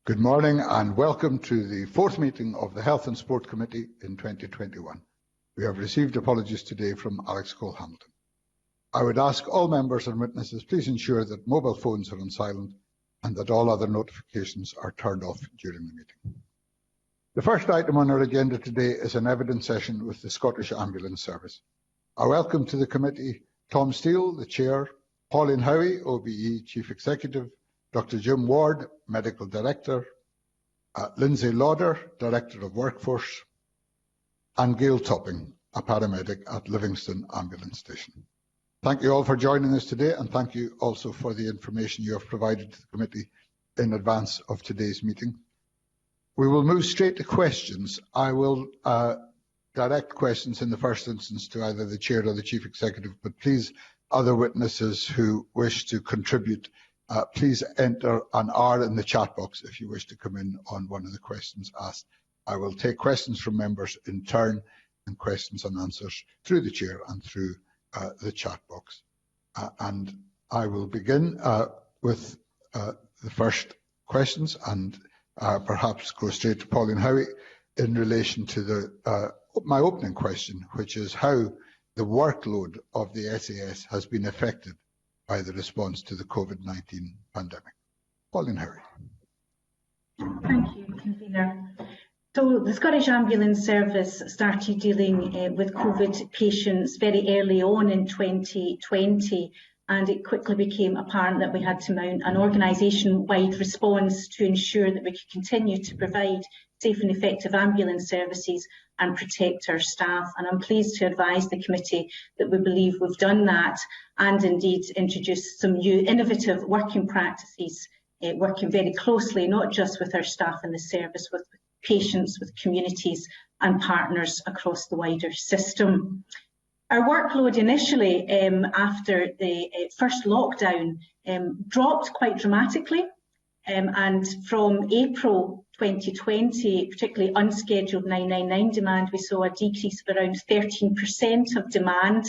Good morning and welcome to the fourth meeting of the Health and Sport Committee in 2021. We have received apologies today from Alex Cole-Hamilton. I would ask all members and witnesses please ensure that mobile phones are on silent and that all other notifications are turned off during the meeting. The first item on our agenda today is an evidence session with the Scottish Ambulance Service. I welcome to the committee Tom Steele, the Chair, Pauline Howie, OBE Chief Executive, Dr. Jim Ward, Medical Director, Lindsay Lauder, Director of Workforce, and Gail Topping, a paramedic at Livingston Ambulance Station. Thank you all for joining us today, and thank you also for the information you have provided to the committee in advance of today's meeting. We will move straight to questions. I will direct questions in the first instance to either the Chair or the Chief Executive, but please, other witnesses who wish to contribute, please enter an R in the chat box if you wish to come in on one of the questions asked. I will take questions from members in turn and questions and answers through the Chair and through the chat box. And I will begin with the first questions and perhaps go straight to Pauline Howie in relation to my opening question, which is how the workload of the SAS has been affected by the response to the COVID-19 pandemic. Pauline Howie. Thank you, Convener. So the Scottish Ambulance Service started dealing with COVID patients very early on in 2020, and it quickly became apparent that we had to mount an organisation-wide response to ensure that we could continue to provide safe and effective ambulance services and protect our staff. And I'm pleased to advise the committee that we believe we've done that and indeed introduced some new innovative working practices, working very closely, not just with our staff in the service, with patients, with communities and partners across the wider system. Our workload initially, after the first lockdown, dropped quite dramatically. And from April 2020, particularly unscheduled 999 demand, we saw a decrease of around 13% of demand.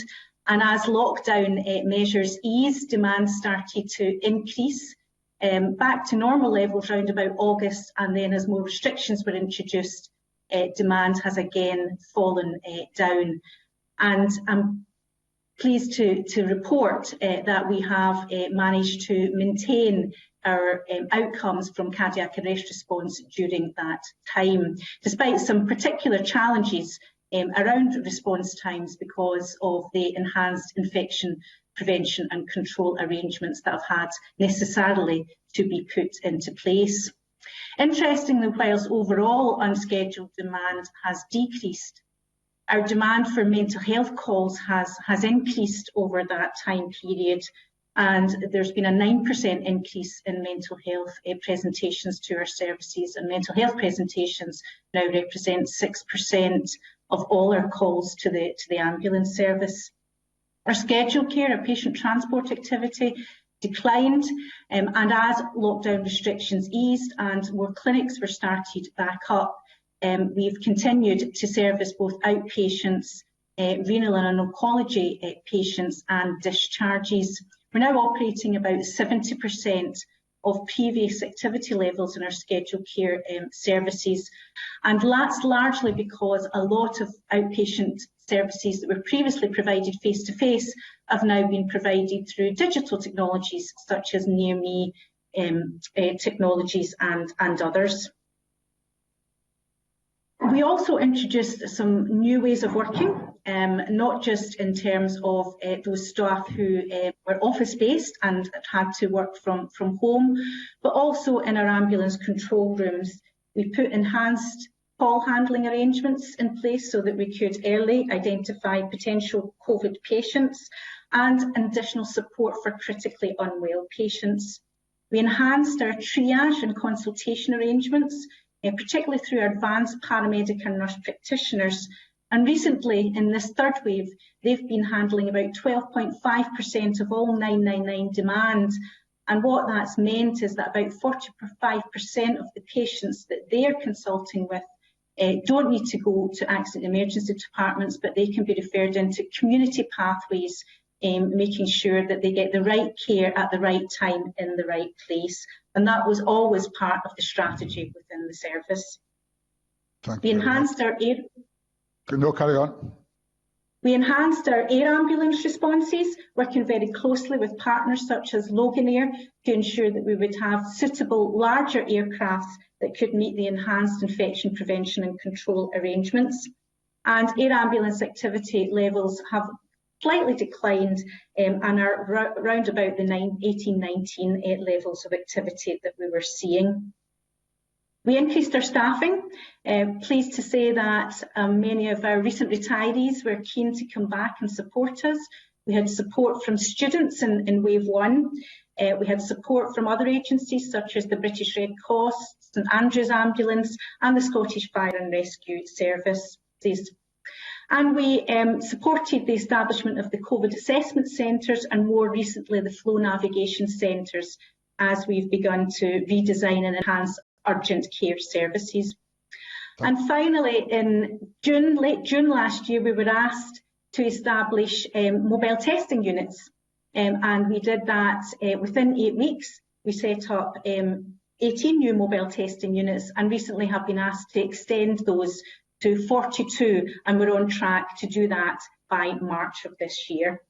And as lockdown measures eased, demand started to increase back to normal levels around about August. And then as more restrictions were introduced, demand has again fallen down. And I'm pleased to report that we have managed to maintain our outcomes from cardiac arrest response during that time, despite some particular challenges around response times because of the enhanced infection prevention and control arrangements that have had necessarily to be put into place. Interestingly, whilst overall unscheduled demand has decreased, our demand for mental health calls has increased over that time period, and there's been a 9% increase in mental health presentations to our services, and mental health presentations now represent 6% of all our calls to the ambulance service. Our scheduled care, our patient transport activity declined, and as lockdown restrictions eased and more clinics were started back up, we've continued to service both outpatients, renal and oncology patients and discharges. We're now operating about 70% of previous activity levels in our scheduled care services. And that's largely because a lot of outpatient services that were previously provided face-to-face have now been provided through digital technologies such as near-me technologies and others. We also introduced some new ways of working, not just in terms of those staff who were office-based and had to work from home, but also in our ambulance control rooms. We put enhanced call handling arrangements in place so that we could early identify potential COVID patients and additional support for critically unwell patients. We enhanced our triage and consultation arrangements, particularly through our advanced paramedic and nurse practitioners. And recently, in this third wave, they've been handling about 12.5% of all 999 demand. And what that's meant is that about 45% of the patients that they're consulting with don't need to go to accident emergency departments, but they can be referred into community pathways making sure that they get the right care at the right time in the right place. And that was always part of the strategy within the service. We enhanced our air... No, carry on. We enhanced our air ambulance responses, working very closely with partners such as Loganair to ensure that we would have suitable larger aircrafts that could meet the enhanced infection prevention and control arrangements. And air ambulance activity levels have slightly declined and are round about the 18-19 levels of activity that we were seeing. We increased our staffing. Pleased to say that many of our recent retirees were keen to come back and support us. We had support from students in Wave 1. We had support from other agencies such as the British Red Cross, St Andrews Ambulance and the Scottish Fire and Rescue Services. And we supported the establishment of the COVID assessment centres and more recently the flow navigation centres as we've begun to redesign and enhance urgent care services. And finally, in late June last year, we were asked to establish mobile testing units. And we did that within 8 weeks. We set up 18 new mobile testing units and recently have been asked to extend those to 42, and we're on track to do that by March of this year.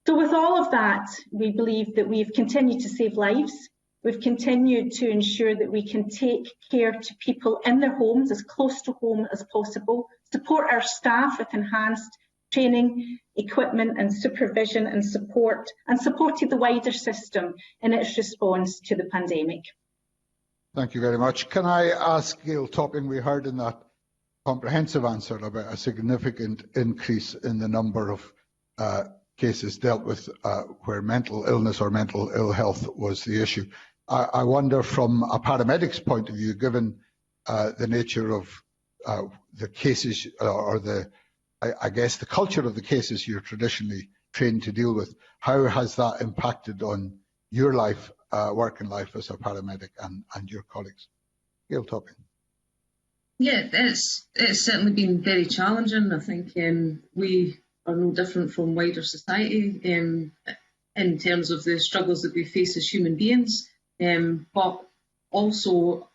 So with all of that, we believe that we've continued to save lives. We've continued to ensure that we can take care to people in their homes, as close to home as possible, support our staff with enhanced training, equipment and supervision and support, and supported the wider system in its response to the pandemic. Thank you very much. Can I ask Gail Topping, we heard in that comprehensive answer about a significant increase in the number of cases dealt with where mental illness or mental ill health was the issue. I wonder from a paramedic's point of view, given the nature of the cases or I guess the culture of the cases you're traditionally trained to deal with, how has that impacted on your life, working life as a paramedic and your colleagues? Gail Topping. Yeah, it's certainly been very challenging. I think we are no different from wider society in terms of the struggles that we face as human beings, but also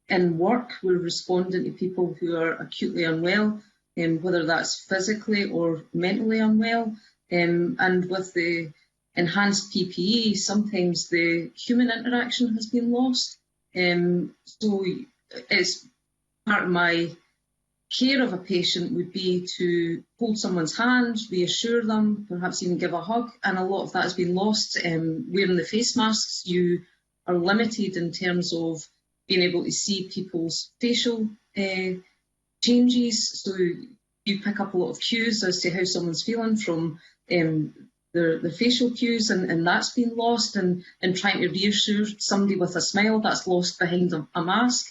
in work we're responding to people who are acutely unwell, whether that's physically or mentally unwell, and with the enhanced PPE sometimes the human interaction has been lost, so it's part of my care of a patient would be to hold someone's hand, reassure them, perhaps even give a hug, and a lot of that has been lost. Wearing the face masks, you are limited in terms of being able to see people's facial changes, so you pick up a lot of cues as to how someone's feeling from their facial cues, and that's been lost, and trying to reassure somebody with a smile, that's lost behind a mask.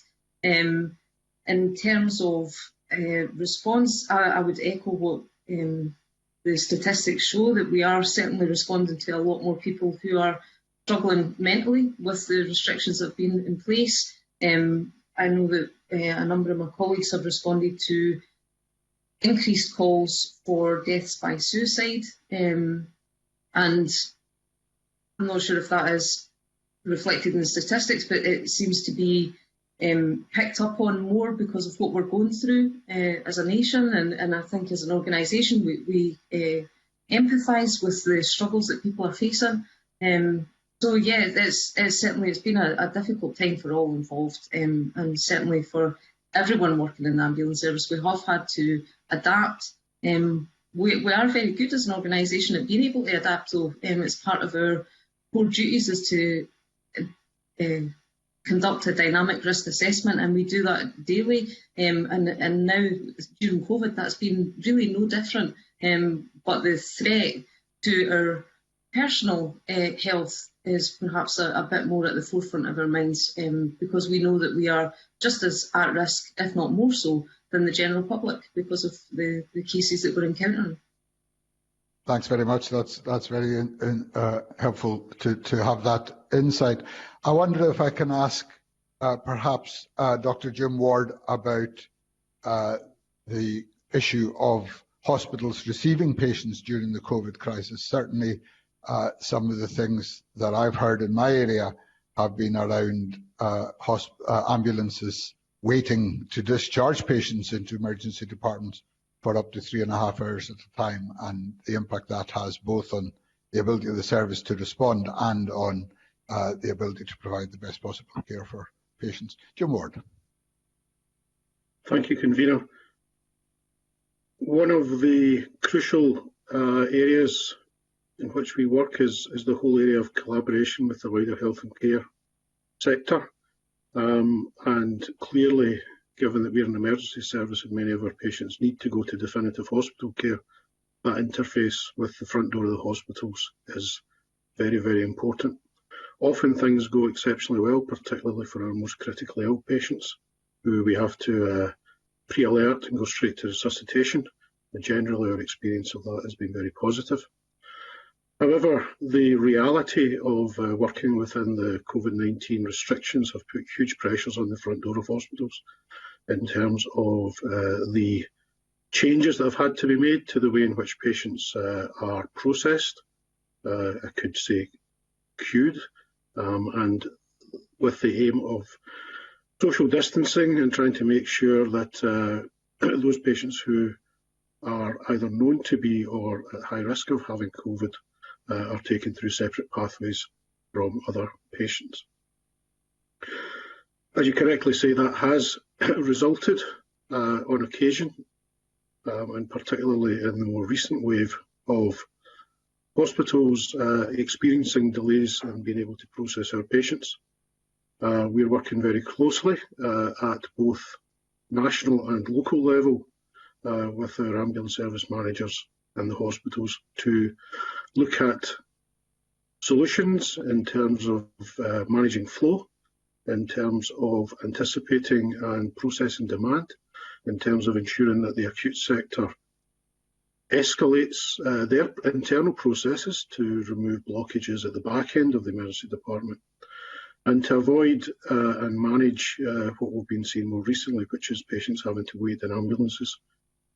In terms of response, I would echo what the statistics show, that we are certainly responding to a lot more people who are struggling mentally with the restrictions that have been in place. I know that a number of my colleagues have responded to increased calls for deaths by suicide, and I'm not sure if that is reflected in the statistics, but it seems to be picked up on more because of what we're going through as a nation, and I think as an organisation we empathise with the struggles that people are facing. So yeah, it's been a difficult time for all involved, and certainly for everyone working in the ambulance service. We have had to adapt. We are very good as an organisation at being able to adapt, though. It's part of our core duties is to conduct a dynamic risk assessment, and we do that daily, and now during COVID that's been really no different, but the threat to our personal health is perhaps a bit more at the forefront of our minds, because we know that we are just as at risk, if not more so, than the general public because of the cases that we're encountering. Thanks very much. That's very helpful to have that insight. I wonder if I can ask Dr. Jim Ward about the issue of hospitals receiving patients during the COVID crisis. Certainly, some of the things that I've heard in my area have been around ambulances waiting to discharge patients into emergency departments for up to 3.5 hours at a time, and the impact that has both on the ability of the service to respond and on the ability to provide the best possible care for patients. Jim Ward. Thank you, Convener. One of the crucial areas in which we work is the whole area of collaboration with the wider health and care sector. And clearly, given that we're an emergency service and many of our patients need to go to definitive hospital care, that interface with the front door of the hospitals is very, very important. Often things go exceptionally well, particularly for our most critically ill patients, who we have to pre-alert and go straight to resuscitation. And generally, our experience of that has been very positive. However, the reality of working within the COVID-19 restrictions have put huge pressures on the front door of hospitals in terms of the changes that have had to be made to the way in which patients are processed, I could say queued, and with the aim of social distancing and trying to make sure that those patients who are either known to be or at high risk of having COVID are taken through separate pathways from other patients. As you correctly say, that has resulted on occasion, and particularly in the more recent wave, of hospitals experiencing delays in being able to process our patients. We're working very closely at both national and local level with our ambulance service managers and the hospitals to look at solutions in terms of managing flow, in terms of anticipating and processing demand, in terms of ensuring that the acute sector escalates their internal processes to remove blockages at the back end of the emergency department, and to avoid and manage what we've been seeing more recently, which is patients having to wait in ambulances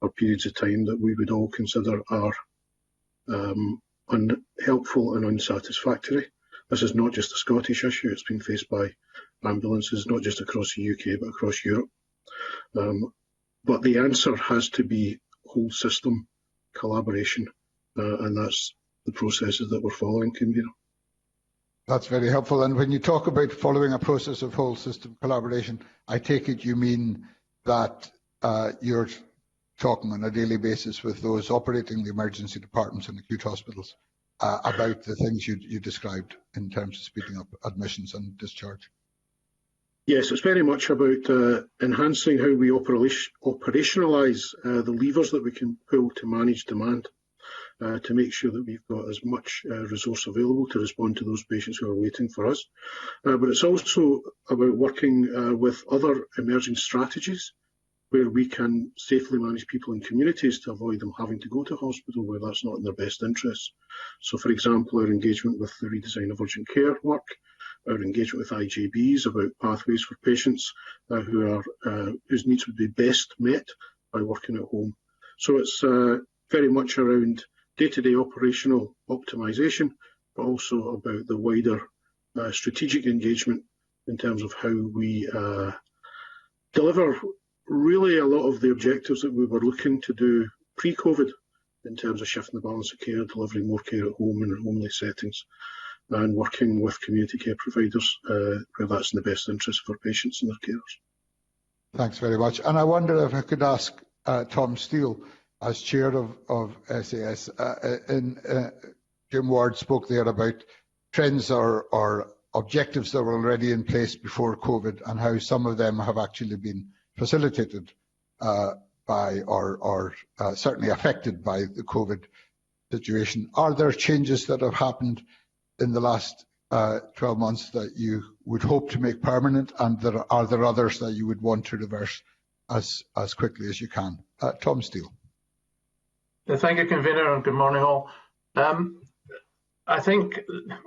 for periods of time that we would all consider are unhelpful and unsatisfactory. This is not just a Scottish issue, it's been faced by ambulances not just across the UK but across Europe. But the answer has to be whole system collaboration, and that's the processes that we're following, Convener. That's very helpful. And when you talk about following a process of whole system collaboration, I take it you mean that you're talking on a daily basis with those operating the emergency departments and acute hospitals about the things you described in terms of speeding up admissions and discharge. Yes, it's very much about enhancing how we operationalise the levers that we can pull to manage demand, to make sure that we've got as much resource available to respond to those patients who are waiting for us. But it's also about working with other emerging strategies where we can safely manage people in communities to avoid them having to go to hospital where that's not in their best interests. So, for example, our engagement with the redesign of urgent care work, our engagement with IJBs about pathways for patients whose needs would be best met by working at home. So it's very much around day-to-day operational optimisation, but also about the wider strategic engagement in terms of how we deliver really a lot of the objectives that we were looking to do pre-COVID in terms of shifting the balance of care, delivering more care at home in homely settings, and working with community care providers where that's in the best interest for patients and their carers. Thanks very much. And I wonder if I could ask Tom Steele, as chair of SAS, Jim Ward spoke there about trends or objectives that were already in place before COVID and how some of them have actually been facilitated by or certainly affected by the COVID situation. Are there changes that have happened in the last 12 months that you would hope to make permanent, and are there others that you would want to reverse as quickly as you can? Tom Steele. Thank you, Convener, and good morning all. I think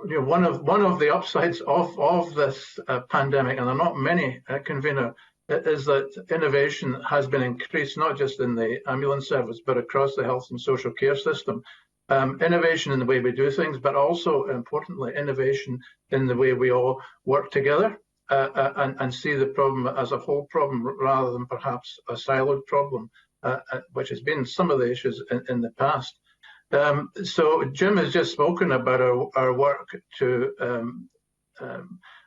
one of the upsides of this pandemic, and there are not many, Convener, is that innovation has been increased, not just in the ambulance service, but across the health and social care system. Innovation in the way we do things, but also, importantly, innovation in the way we all work together and see the problem as a whole problem rather than perhaps a siloed problem, which has been some of the issues in the past. So Jim has just spoken about our work to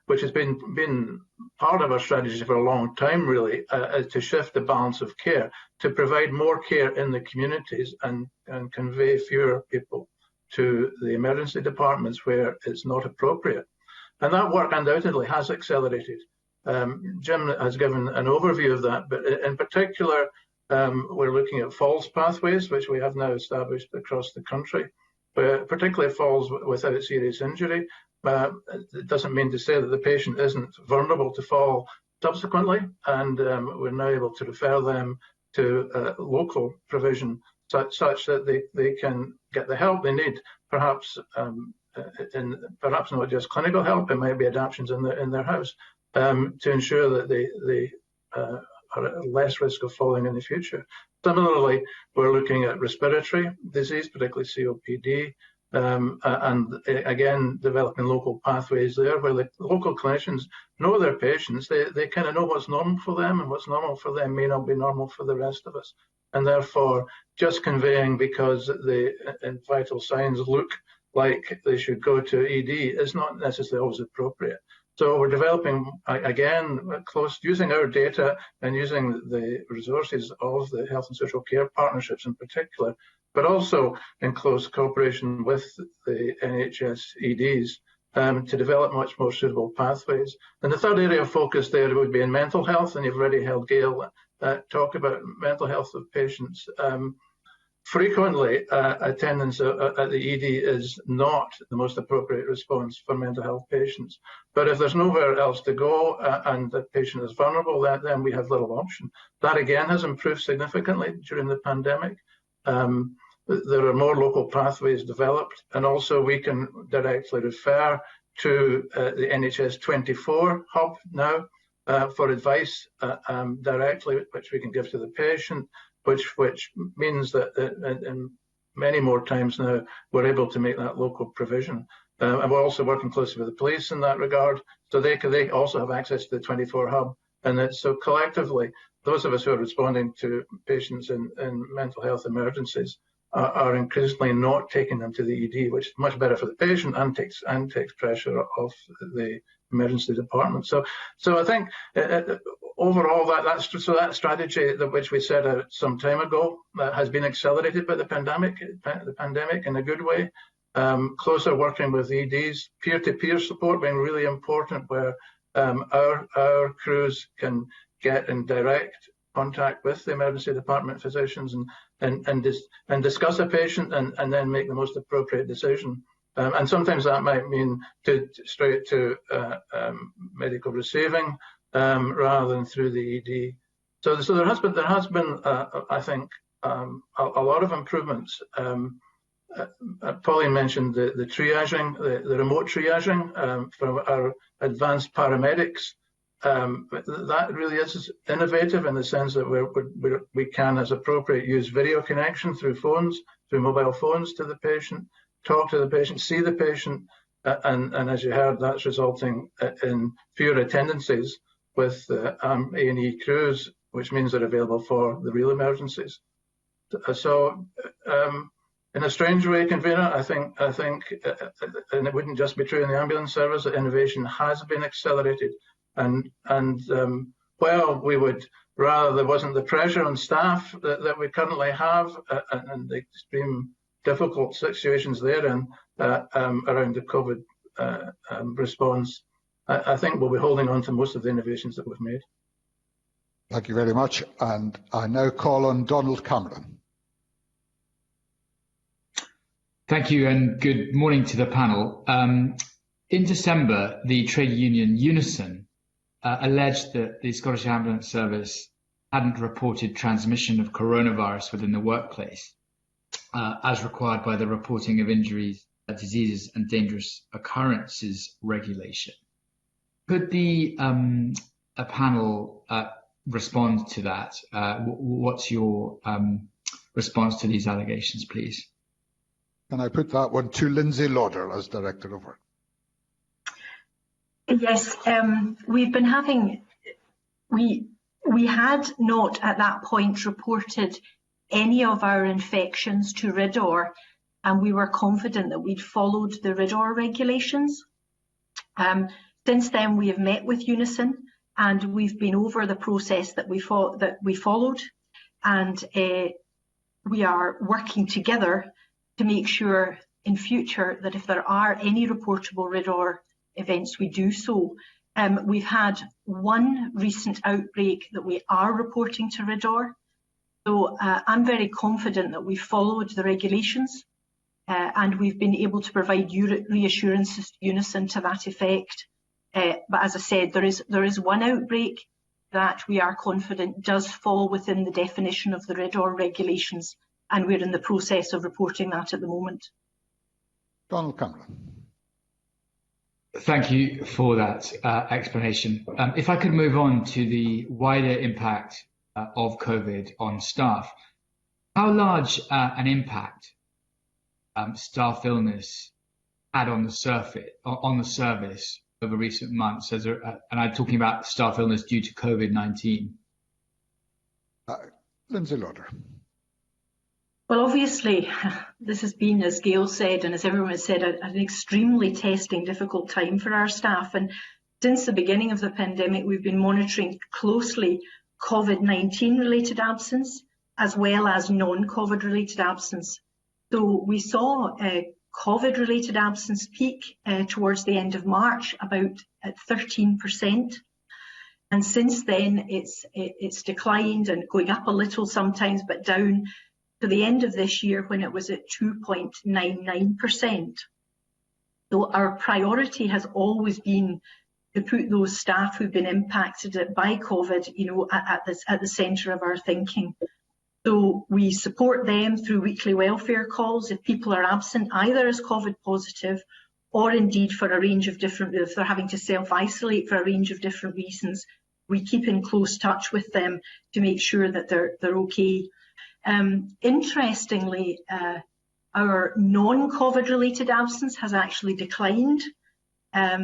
which has been part of our strategy for a long time, really, to shift the balance of care, to provide more care in the communities and convey fewer people to the emergency departments where it's not appropriate. And that work undoubtedly has accelerated. Jim has given an overview of that, but in particular, we're looking at falls pathways, which we have now established across the country, particularly falls without serious injury. It doesn't mean to say that the patient isn't vulnerable to fall subsequently, and we're now able to refer them to local provision such that they can get the help they need, perhaps perhaps not just clinical help, it might be adaptations in their house, to ensure that they are at less risk of falling in the future. Similarly, we're looking at respiratory disease, particularly COPD, and again, developing local pathways there where the local clinicians know their patients. They kind of know what's normal for them, and what's normal for them may not be normal for the rest of us. And therefore, just conveying because the vital signs look like they should go to ED is not necessarily always appropriate. So we're developing, again, using our data and using the resources of the health and social care partnerships in particular, but also in close cooperation with the NHS EDs to develop much more suitable pathways. And the third area of focus there would be in mental health, and you've already heard Gail talk about mental health of patients. Frequently, attendance at the ED is not the most appropriate response for mental health patients. But if there's nowhere else to go and the patient is vulnerable, then we have little option. That again has improved significantly during the pandemic. There are more local pathways developed, and also we can directly refer to the NHS 24 hub now for advice directly, which we can give to the patient. Which means that in many more times now we're able to make that local provision. And we're also working closely with the police in that regard, so they also have access to the 24 hub. And so collectively, those of us who are responding to patients in mental health emergencies are increasingly not taking them to the ED, which is much better for the patient and takes pressure off the emergency department. So I think overall that strategy which we set out some time ago has been accelerated by the pandemic in a good way. Closer working with EDs, peer-to-peer support being really important, where our crews can get in direct contact with the emergency department physicians and discuss a patient and then make the most appropriate decision. And sometimes that might mean straight to medical receiving rather than through the ED. So there has been I think a lot of improvements. Pauline mentioned the triaging, the remote triaging from our advanced paramedics. That really is innovative in the sense that we can, as appropriate, use video connection through mobile phones to the patient, talk to the patient, see the patient, and as you heard, that's resulting in fewer attendances with A&E crews, which means they're available for the real emergencies. So, in a strange way, convener, I think, and it wouldn't just be true in the ambulance service, that innovation has been accelerated. And while we would rather there wasn't the pressure on staff that we currently have and the extreme difficult situations therein around the COVID response, I think we'll be holding on to most of the innovations that we've made. Thank you very much. And I now call on Donald Cameron. Thank you and good morning to the panel. In December, the trade union Unison alleged that the Scottish Ambulance Service hadn't reported transmission of coronavirus within the workplace, as required by the Reporting of Injuries, Diseases and Dangerous Occurrences regulation. Could the panel respond to that. What's your response to these allegations, please? Can I put that one to Lindsay Lauder as Director of Work? Yes, we've been having, we had not at that point reported any of our infections to RIDOR, and we were confident that we'd followed the RIDOR regulations. Since then, we have met with Unison and we've been over the process that we followed, and we are working together to make sure in future that if there are any reportable RIDOR events, we do so. We've had one recent outbreak that we are reporting to RIDOR. So I'm very confident that we followed the regulations and we've been able to provide reassurances to Unison to that effect. But as I said, there is one outbreak that we are confident does fall within the definition of the RIDOR regulations, and we're in the process of reporting that at the moment. Donald Cameron. Thank you for that explanation. If I could move on to the wider impact of COVID on staff. How large an impact staff illness had on the service over recent months, and I'm talking about staff illness due to COVID-19? Lindsay Lauder. Well, obviously, this has been, as Gail said, and as everyone has said, an extremely testing, difficult time for our staff. And since the beginning of the pandemic, we've been monitoring closely COVID-19 related absence, as well as non-COVID related absence. So we saw a COVID related absence peak towards the end of March, about at 13%. And since then, it's declined and going up a little sometimes, but down to the end of this year when it was at 2.99%. So our priority has always been to put those staff who've been impacted by COVID, at the centre of our thinking. So we support them through weekly welfare calls if people are absent, either as COVID positive or indeed for a range of different, if they're having to self-isolate for a range of different reasons. We keep in close touch with them to make sure that they're okay. Interestingly, our non-COVID related absence has actually declined.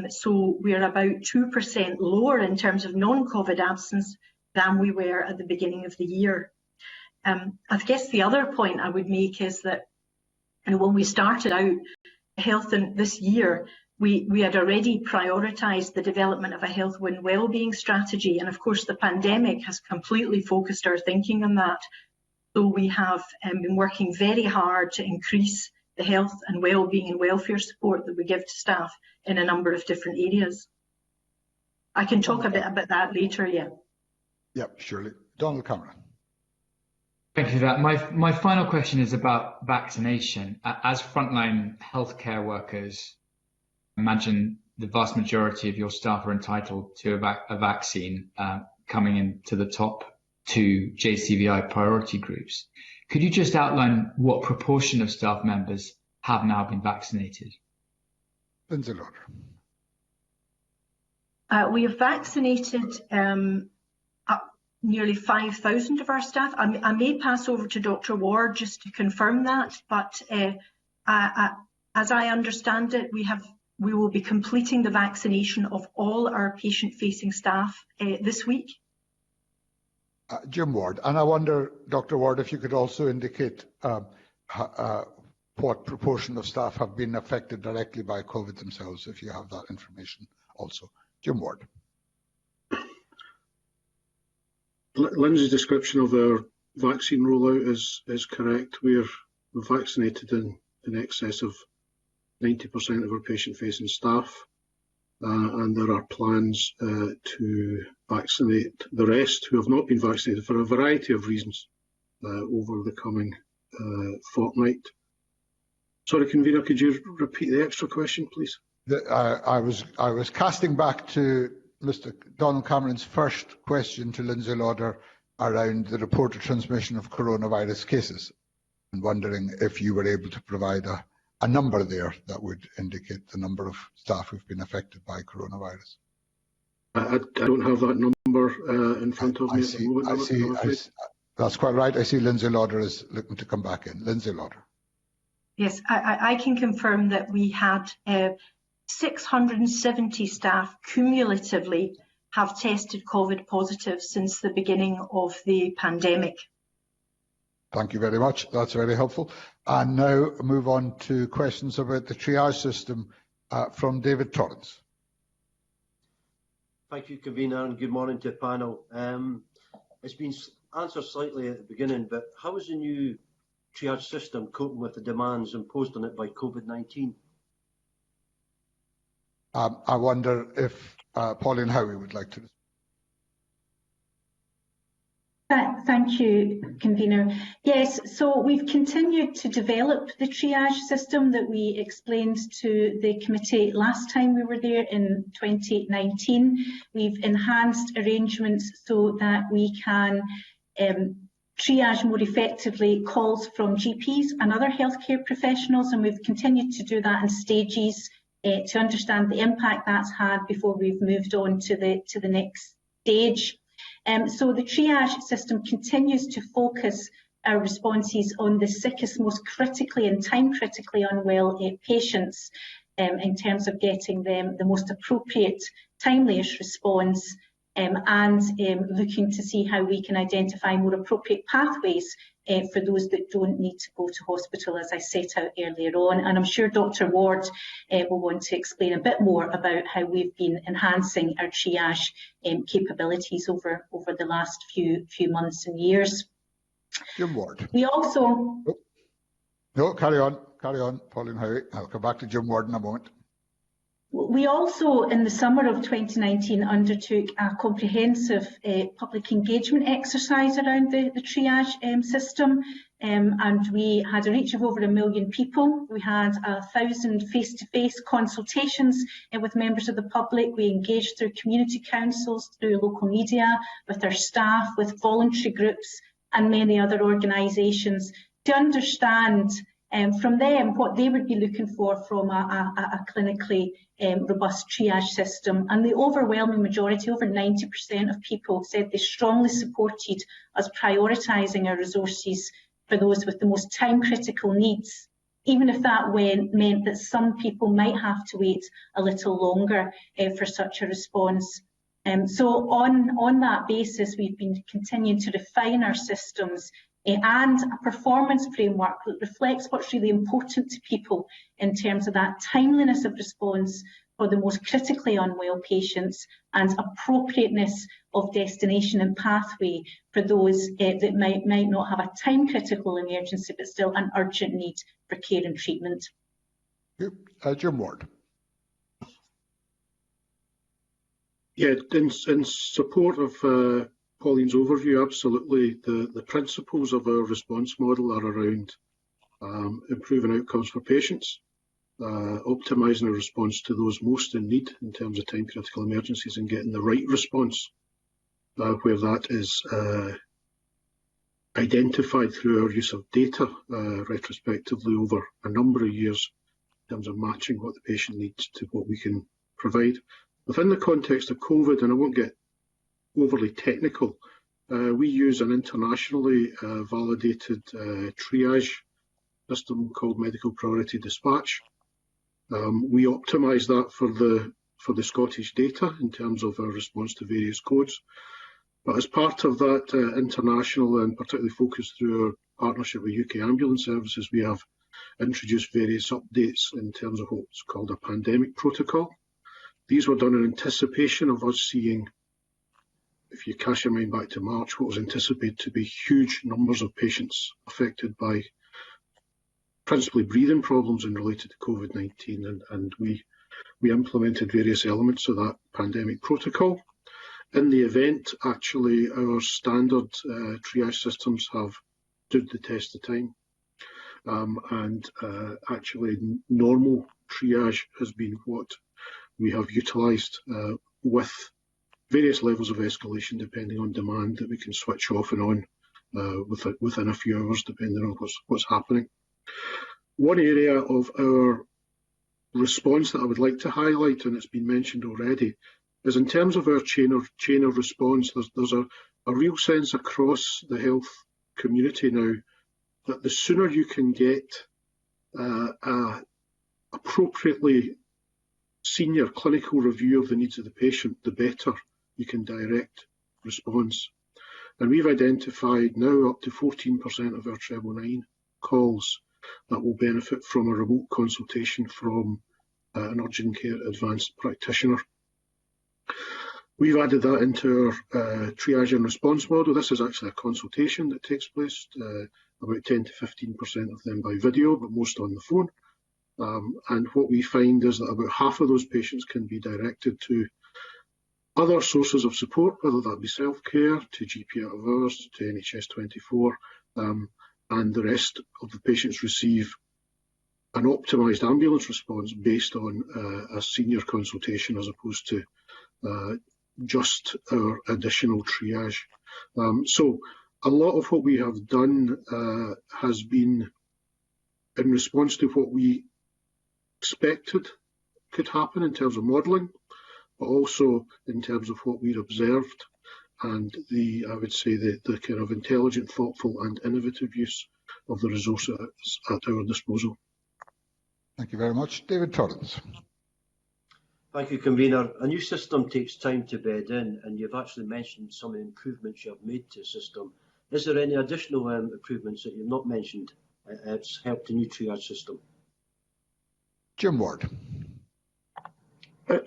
So we're about 2% lower in terms of non-COVID absence than we were at the beginning of the year. I guess the other point I would make is that when we started out health this year, we had already prioritised the development of a health and wellbeing strategy. And of course, the pandemic has completely focused our thinking on that. So we have been working very hard to increase the health and wellbeing and welfare support that we give to staff in a number of different areas. I can talk a bit about that later, yeah. Yep, surely. Donald Cameron. Thank you for that. My final question is about vaccination. As frontline healthcare workers, I imagine the vast majority of your staff are entitled to a vaccine coming into the top 2 JCVI priority groups. Could you just outline what proportion of staff members have now been vaccinated? Lindsay Lauder. We have vaccinated nearly 5,000 of our staff. I may pass over to Dr. Ward just to confirm that, but as I understand it, we will be completing the vaccination of all our patient-facing staff this week. Jim Ward, and I wonder, Dr. Ward, if you could also indicate what proportion of staff have been affected directly by COVID themselves, if you have that information also. Jim Ward. Lindsay's description of our vaccine rollout is correct. We're vaccinated in excess of 90% of our patient-facing staff, and there are plans to vaccinate the rest who have not been vaccinated for a variety of reasons over the coming fortnight. Sorry, Convener, could you repeat the extra question, please? I was casting back to Mr. Donald Cameron's first question to Lindsay Lauder around the reported transmission of coronavirus cases, and wondering if you were able to provide a number there that would indicate the number of staff who've been affected by coronavirus. I don't have that number in front of me at the moment. I see. That's quite right. I see Lindsay Lauder is looking to come back in. Lindsay Lauder. Yes, I can confirm that we had 670 staff cumulatively have tested COVID positive since the beginning of the pandemic. Thank you very much. That's very helpful. And now move on to questions about the triage system from David Torrance. Thank you, Convener, and good morning to the panel. It's been answered slightly at the beginning, but how is the new triage system coping with the demands imposed on it by COVID-19? I wonder if Pauline Howie would like to. Thank you, Convener. Yes, so we've continued to develop the triage system that we explained to the committee last time we were there in 2019. We've enhanced arrangements so that we can triage more effectively calls from GPs and other healthcare professionals, and we've continued to do that in stages to understand the impact that's had before we've moved on to the next stage. So the triage system continues to focus our responses on the sickest, most critically and time-critically unwell patients in terms of getting them the most appropriate, timeliest response and looking to see how we can identify more appropriate pathways for those that don't need to go to hospital, as I set out earlier on. And I'm sure Dr. Ward will want to explain a bit more about how we've been enhancing our triage capabilities over the last few months and years. Jim Ward. We also... No, carry on, Pauline Howie. I'll come back to Jim Ward in a moment. We also, in the summer of 2019, undertook a comprehensive public engagement exercise around the triage system, and we had a reach of over 1 million people. We had 1,000 face-to-face consultations with members of the public. We engaged through community councils, through local media, with our staff, with voluntary groups and many other organisations to understand from them what they would be looking for from a clinically robust triage system. And the overwhelming majority, over 90% of people, said they strongly supported us prioritising our resources for those with the most time-critical needs, even if that meant that some people might have to wait a little longer for such a response. So on that basis, we've been continuing to refine our systems and a performance framework that reflects what's really important to people in terms of that timeliness of response for the most critically unwell patients and appropriateness of destination and pathway for those that might not have a time-critical emergency but still an urgent need for care and treatment. Jim Ward. Yeah, in support of Pauline's overview, absolutely. The principles of our response model are around improving outcomes for patients, optimising our response to those most in need in terms of time-critical emergencies and getting the right response where that is identified through our use of data retrospectively over a number of years in terms of matching what the patient needs to what we can provide. Within the context of COVID, and I won't get overly technical, we use an internationally validated triage system called Medical Priority Dispatch. We optimise that for the Scottish data in terms of our response to various codes. But as part of that international and particularly focused through our partnership with UK Ambulance Services, we have introduced various updates in terms of what's called a pandemic protocol. These were done in anticipation of us seeing, if you cast your mind back to March, what was anticipated to be huge numbers of patients affected by principally breathing problems and related to COVID-19, and we implemented various elements of that pandemic protocol. In the event, actually, our standard triage systems have stood the test of time, and actually normal triage has been what we have utilised with various levels of escalation depending on demand that we can switch off and on within a few hours depending on what's happening. One area of our response that I would like to highlight, and it's been mentioned already, is in terms of our chain of response, there's a real sense across the health community now that the sooner you can get a appropriately senior clinical review of the needs of the patient, the better you can direct response. And we've identified now up to 14% of our 999 calls that will benefit from a remote consultation from an urgent care advanced practitioner. We've added that into our triage and response model. This is actually a consultation that takes place, about 10 to 15% of them by video, but most on the phone. And what we find is that about half of those patients can be directed to other sources of support, whether that be self-care, to GP out of hours, to NHS 24, and the rest of the patients receive an optimised ambulance response based on a senior consultation as opposed to just our additional triage. So a lot of what we have done has been in response to what we expected could happen in terms of modelling, but also in terms of what we'd observed and I would say the kind of intelligent, thoughtful and innovative use of the resources at our disposal. Thank you very much. David Torrance. Thank you, Convener. A new system takes time to bed in, and you've actually mentioned some improvements you have made to the system. Is there any additional improvements that you've not mentioned that's helped the new triage system? Jim Ward.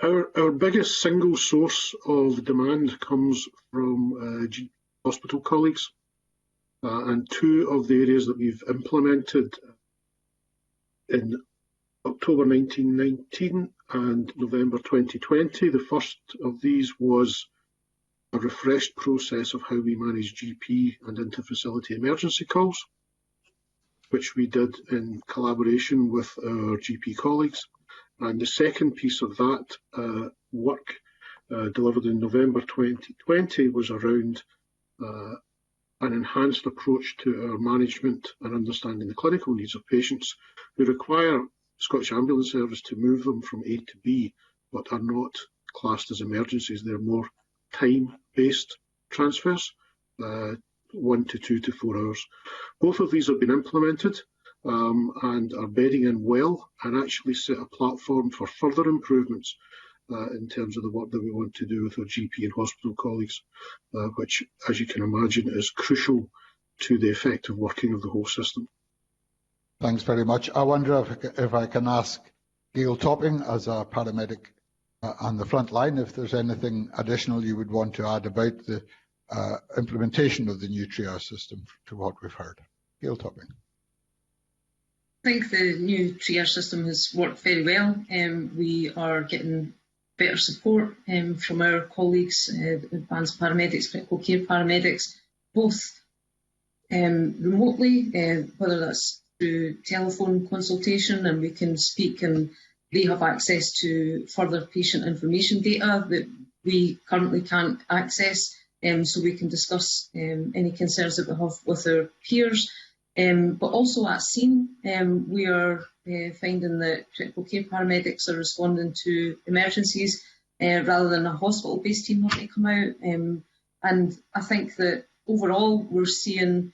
Our biggest single source of demand comes from hospital colleagues, and two of the areas that we've implemented in October 1919 and November 2020. The first of these was a refreshed process of how we manage GP and inter-facility emergency calls, which we did in collaboration with our GP colleagues. And the second piece of that work delivered in November 2020 was around an enhanced approach to our management and understanding the clinical needs of patients who require Scottish Ambulance Service to move them from A to B, but are not classed as emergencies. They're more time-based transfers, 1 to 2 to 4 hours. Both of these have been implemented and are bedding in well, and actually set a platform for further improvements in terms of the work that we want to do with our GP and hospital colleagues, which, as you can imagine, is crucial to the effective working of the whole system. Thanks very much. I wonder if I can ask Gail Topping, as a paramedic on the front line, if there's anything additional you would want to add about the implementation of the new triage system to what we've heard. Gail Topping. I think the new triage system has worked very well. We are getting better support from our colleagues, advanced paramedics, critical care paramedics, both remotely, whether that's through telephone consultation, and we can speak and they have access to further patient information data that we currently can't access, so we can discuss any concerns that we have with our peers. But also at scene, we are finding that critical care paramedics are responding to emergencies rather than a hospital-based team having to come out. And I think that overall we're seeing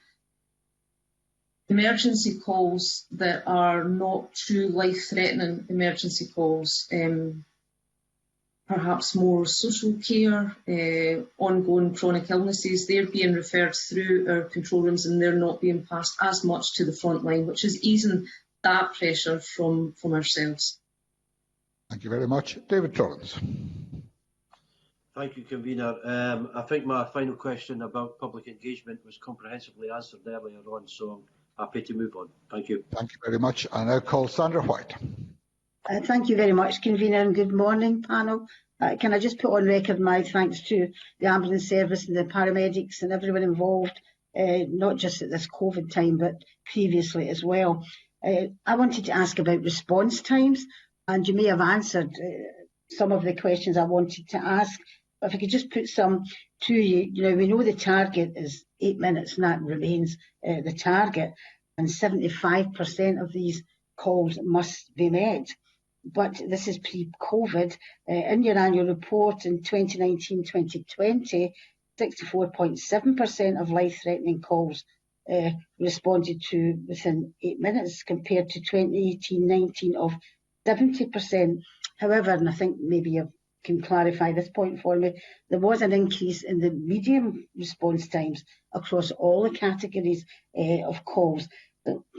emergency calls that are not true life-threatening emergency calls, perhaps more social care, ongoing chronic illnesses. They're being referred through our control rooms and they're not being passed as much to the front line, which is easing that pressure from ourselves. Thank you very much. David Torrance. Thank you, Convener. I think my final question about public engagement was comprehensively answered earlier on, so I'm happy to move on. Thank you. Thank you very much. I now call Sandra White. Thank you very much, Convener, and good morning, panel. Can I just put on record my thanks to the ambulance service and the paramedics and everyone involved, not just at this COVID time, but previously as well. I wanted to ask about response times, and you may have answered some of the questions I wanted to ask. But if I could just put some to you, we know the target is 8 minutes, and that remains the target, and 75% of these calls must be met. but this is pre-COVID. In your annual report in 2019-2020, 64.7% of life-threatening calls responded to within 8 minutes, compared to 2018-19 of 70%. However, and I think maybe you can clarify this point for me, there was an increase in the medium response times across all the categories of calls.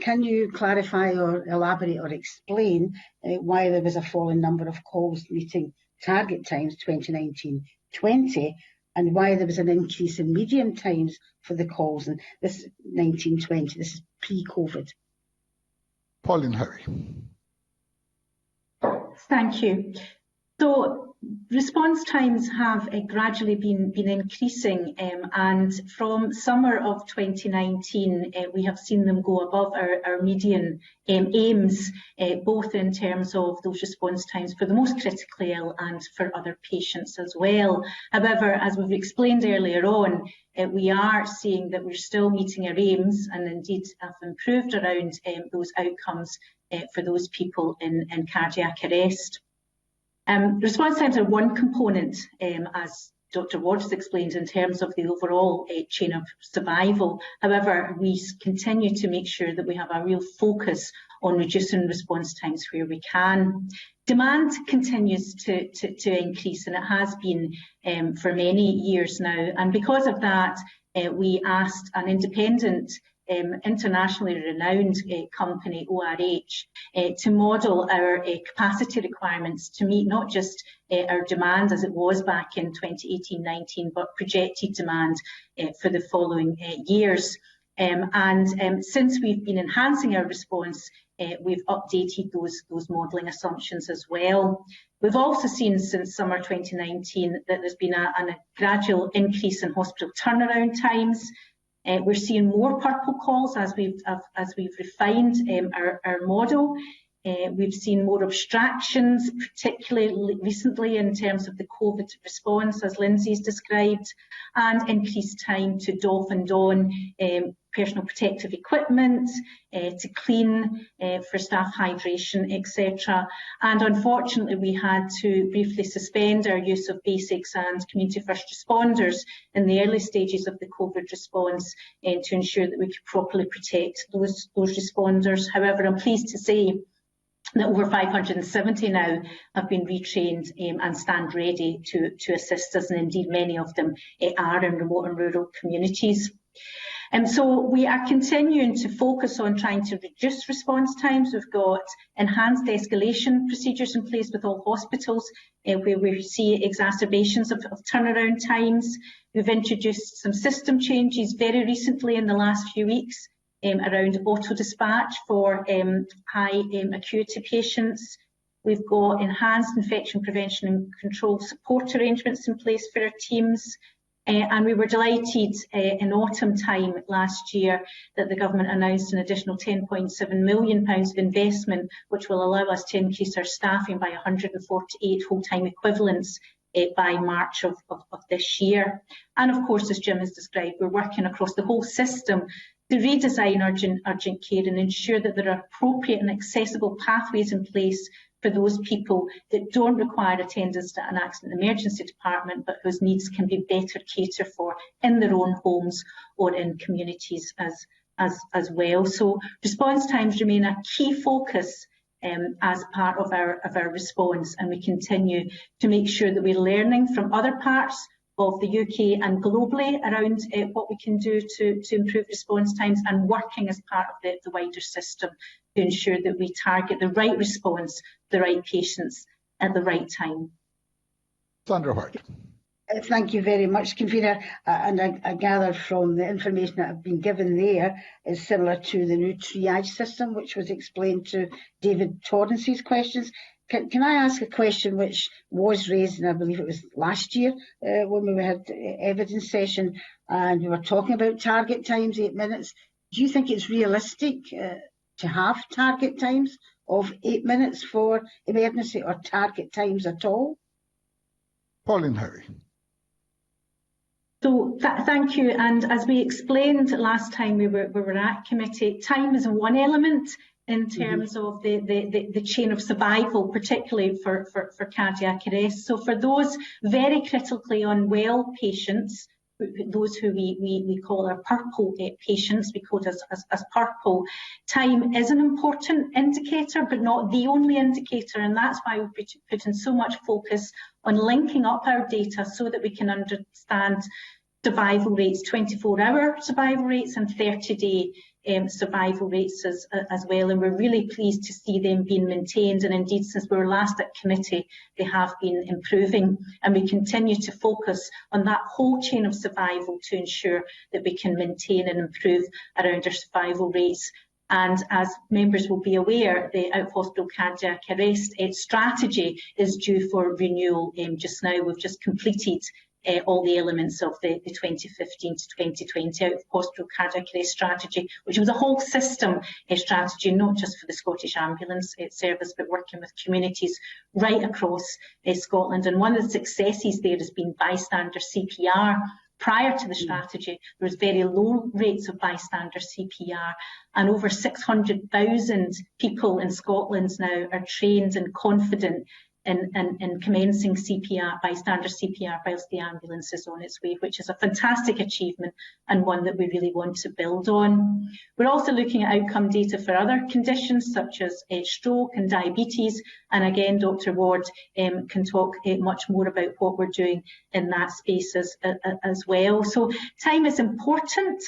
Can you clarify or elaborate or explain why there was a falling number of calls meeting target times 2019-20, and why there was an increase in medium times for the calls? And this 19-20, this is pre-COVID. Pauline Howie. Thank you. So response times have gradually been increasing, and from summer of 2019 we have seen them go above our median aims, both in terms of those response times for the most critically ill and for other patients as well. However, as we've explained earlier on, we are seeing that we're still meeting our aims, and indeed have improved around those outcomes for those people in cardiac arrest. Response times are one component, as Dr. Ward has explained, in terms of the overall chain of survival. However, we continue to make sure that we have a real focus on reducing response times where we can. Demand continues to increase, and it has been for many years now. And because of that, we asked an independent internationally renowned company, ORH, to model our capacity requirements to meet not just our demand as it was back in 2018-19, but projected demand for the following years. Since we've been enhancing our response, we've updated those modelling assumptions as well. We've also seen since summer 2019 that there's been a gradual increase in hospital turnaround times. We're seeing more purple calls as we've refined our model. We've seen more abstractions, particularly recently in terms of the COVID response, as Lindsay's described, and increased time to doff and don personal protective equipment, to clean, for staff hydration, etc. And unfortunately, we had to briefly suspend our use of basics and community first responders in the early stages of the COVID response to ensure that we could properly protect those responders. However, I'm pleased to say that over 570 now have been retrained and stand ready to assist us, and indeed many of them are in remote and rural communities. So we are continuing to focus on trying to reduce response times. We've got enhanced escalation procedures in place with all hospitals where we see exacerbations of turnaround times. We've introduced some system changes very recently in the last few weeks around auto-dispatch for high acuity patients. We've got enhanced infection prevention and control support arrangements in place for our teams. And we were delighted in autumn time last year that the government announced an additional £10.7 million of investment, which will allow us to increase our staffing by 148 full-time equivalents by March of this year. And of course, as Jim has described, we're working across the whole system to redesign urgent care and ensure that there are appropriate and accessible pathways in place for those people that don't require attendance to an accident emergency department, but whose needs can be better catered for in their own homes or in communities as well. So response times remain a key focus as part of our response, and we continue to make sure that we're learning from other parts of the UK and globally around what we can do to improve response times, and working as part of the wider system to ensure that we target the right response, the right patients at the right time. Sandra White. Thank you very much, Convener. And I gather from the information that I've been given there is similar to the new triage system, which was explained to David Torrance's questions. Can I ask a question which was raised, and I believe it was last year when we had evidence session and we were talking about target times, 8 minutes. Do you think it's realistic to have target times of 8 minutes for emergency, or target times at all? Pauline Howie. So thank you. And as we explained last time we were at committee, time is one element in terms of the chain of survival, particularly for cardiac arrest. So for those very critically unwell patients, those who we call our purple patients, we code as purple, time is an important indicator, but not the only indicator, and that's why we put in so much focus on linking up our data so that we can understand survival rates, 24-hour survival rates and 30-day survival rates as well, and we're really pleased to see them being maintained, and indeed since we were last at committee they have been improving, and we continue to focus on that whole chain of survival to ensure that we can maintain and improve around our survival rates. And as members will be aware, the out-of-hospital cardiac arrest strategy is due for renewal just now. We've just completed all the elements of the 2015 to 2020 out-of-hospital cardiac arrest strategy, which was a whole system strategy, not just for the Scottish Ambulance Service, but working with communities right across Scotland. And one of the successes there has been bystander CPR. Prior to the strategy, there was very low rates of bystander CPR, and over 600,000 people in Scotland now are trained and confident in commencing CPR, bystander CPR, whilst the ambulance is on its way, which is a fantastic achievement and one that we really want to build on. We're also looking at outcome data for other conditions such as stroke and diabetes, and again Dr Ward can talk much more about what we're doing in that space as well. So time is important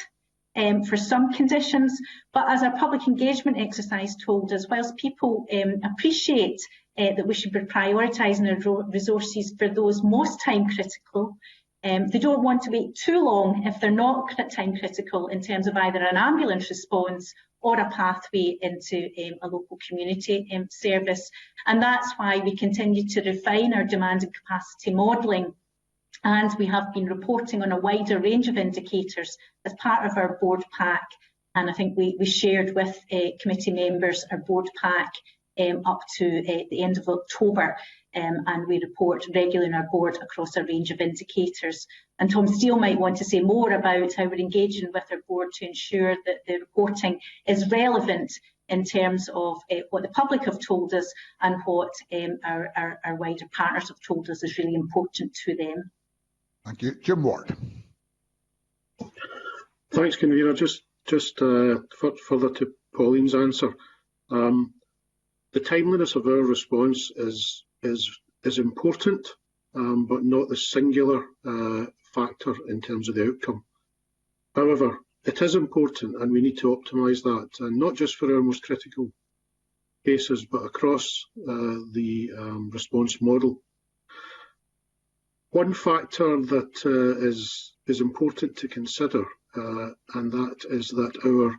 for some conditions, but as our public engagement exercise told us, whilst people appreciate that we should be prioritising our resources for those most time critical, they don't want to wait too long if they're not time critical in terms of either an ambulance response or a pathway into a local community service. And that's why we continue to refine our demand and capacity modelling. And we have been reporting on a wider range of indicators as part of our board pack. And I think we shared with committee members our board pack up to the end of October, and we report regularly on our board across a range of indicators. And Tom Steele might want to say more about how we're engaging with our board to ensure that the reporting is relevant in terms of what the public have told us and what our wider partners have told us is really important to them. Thank you. Jim Ward. Thanks, Convener. Just further to Pauline's answer. The timeliness of our response is important, but not the singular factor in terms of the outcome. However, it is important, and we need to optimise that, and not just for our most critical cases, but across the response model. One factor that is important to consider, and that is that our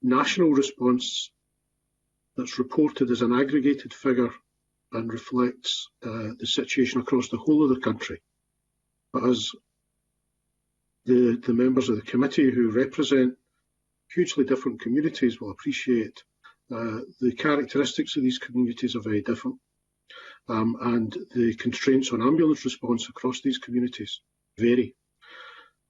national response that's reported as an aggregated figure and reflects the situation across the whole of the country. But as the members of the committee who represent hugely different communities will appreciate, the characteristics of these communities are very different, and the constraints on ambulance response across these communities vary.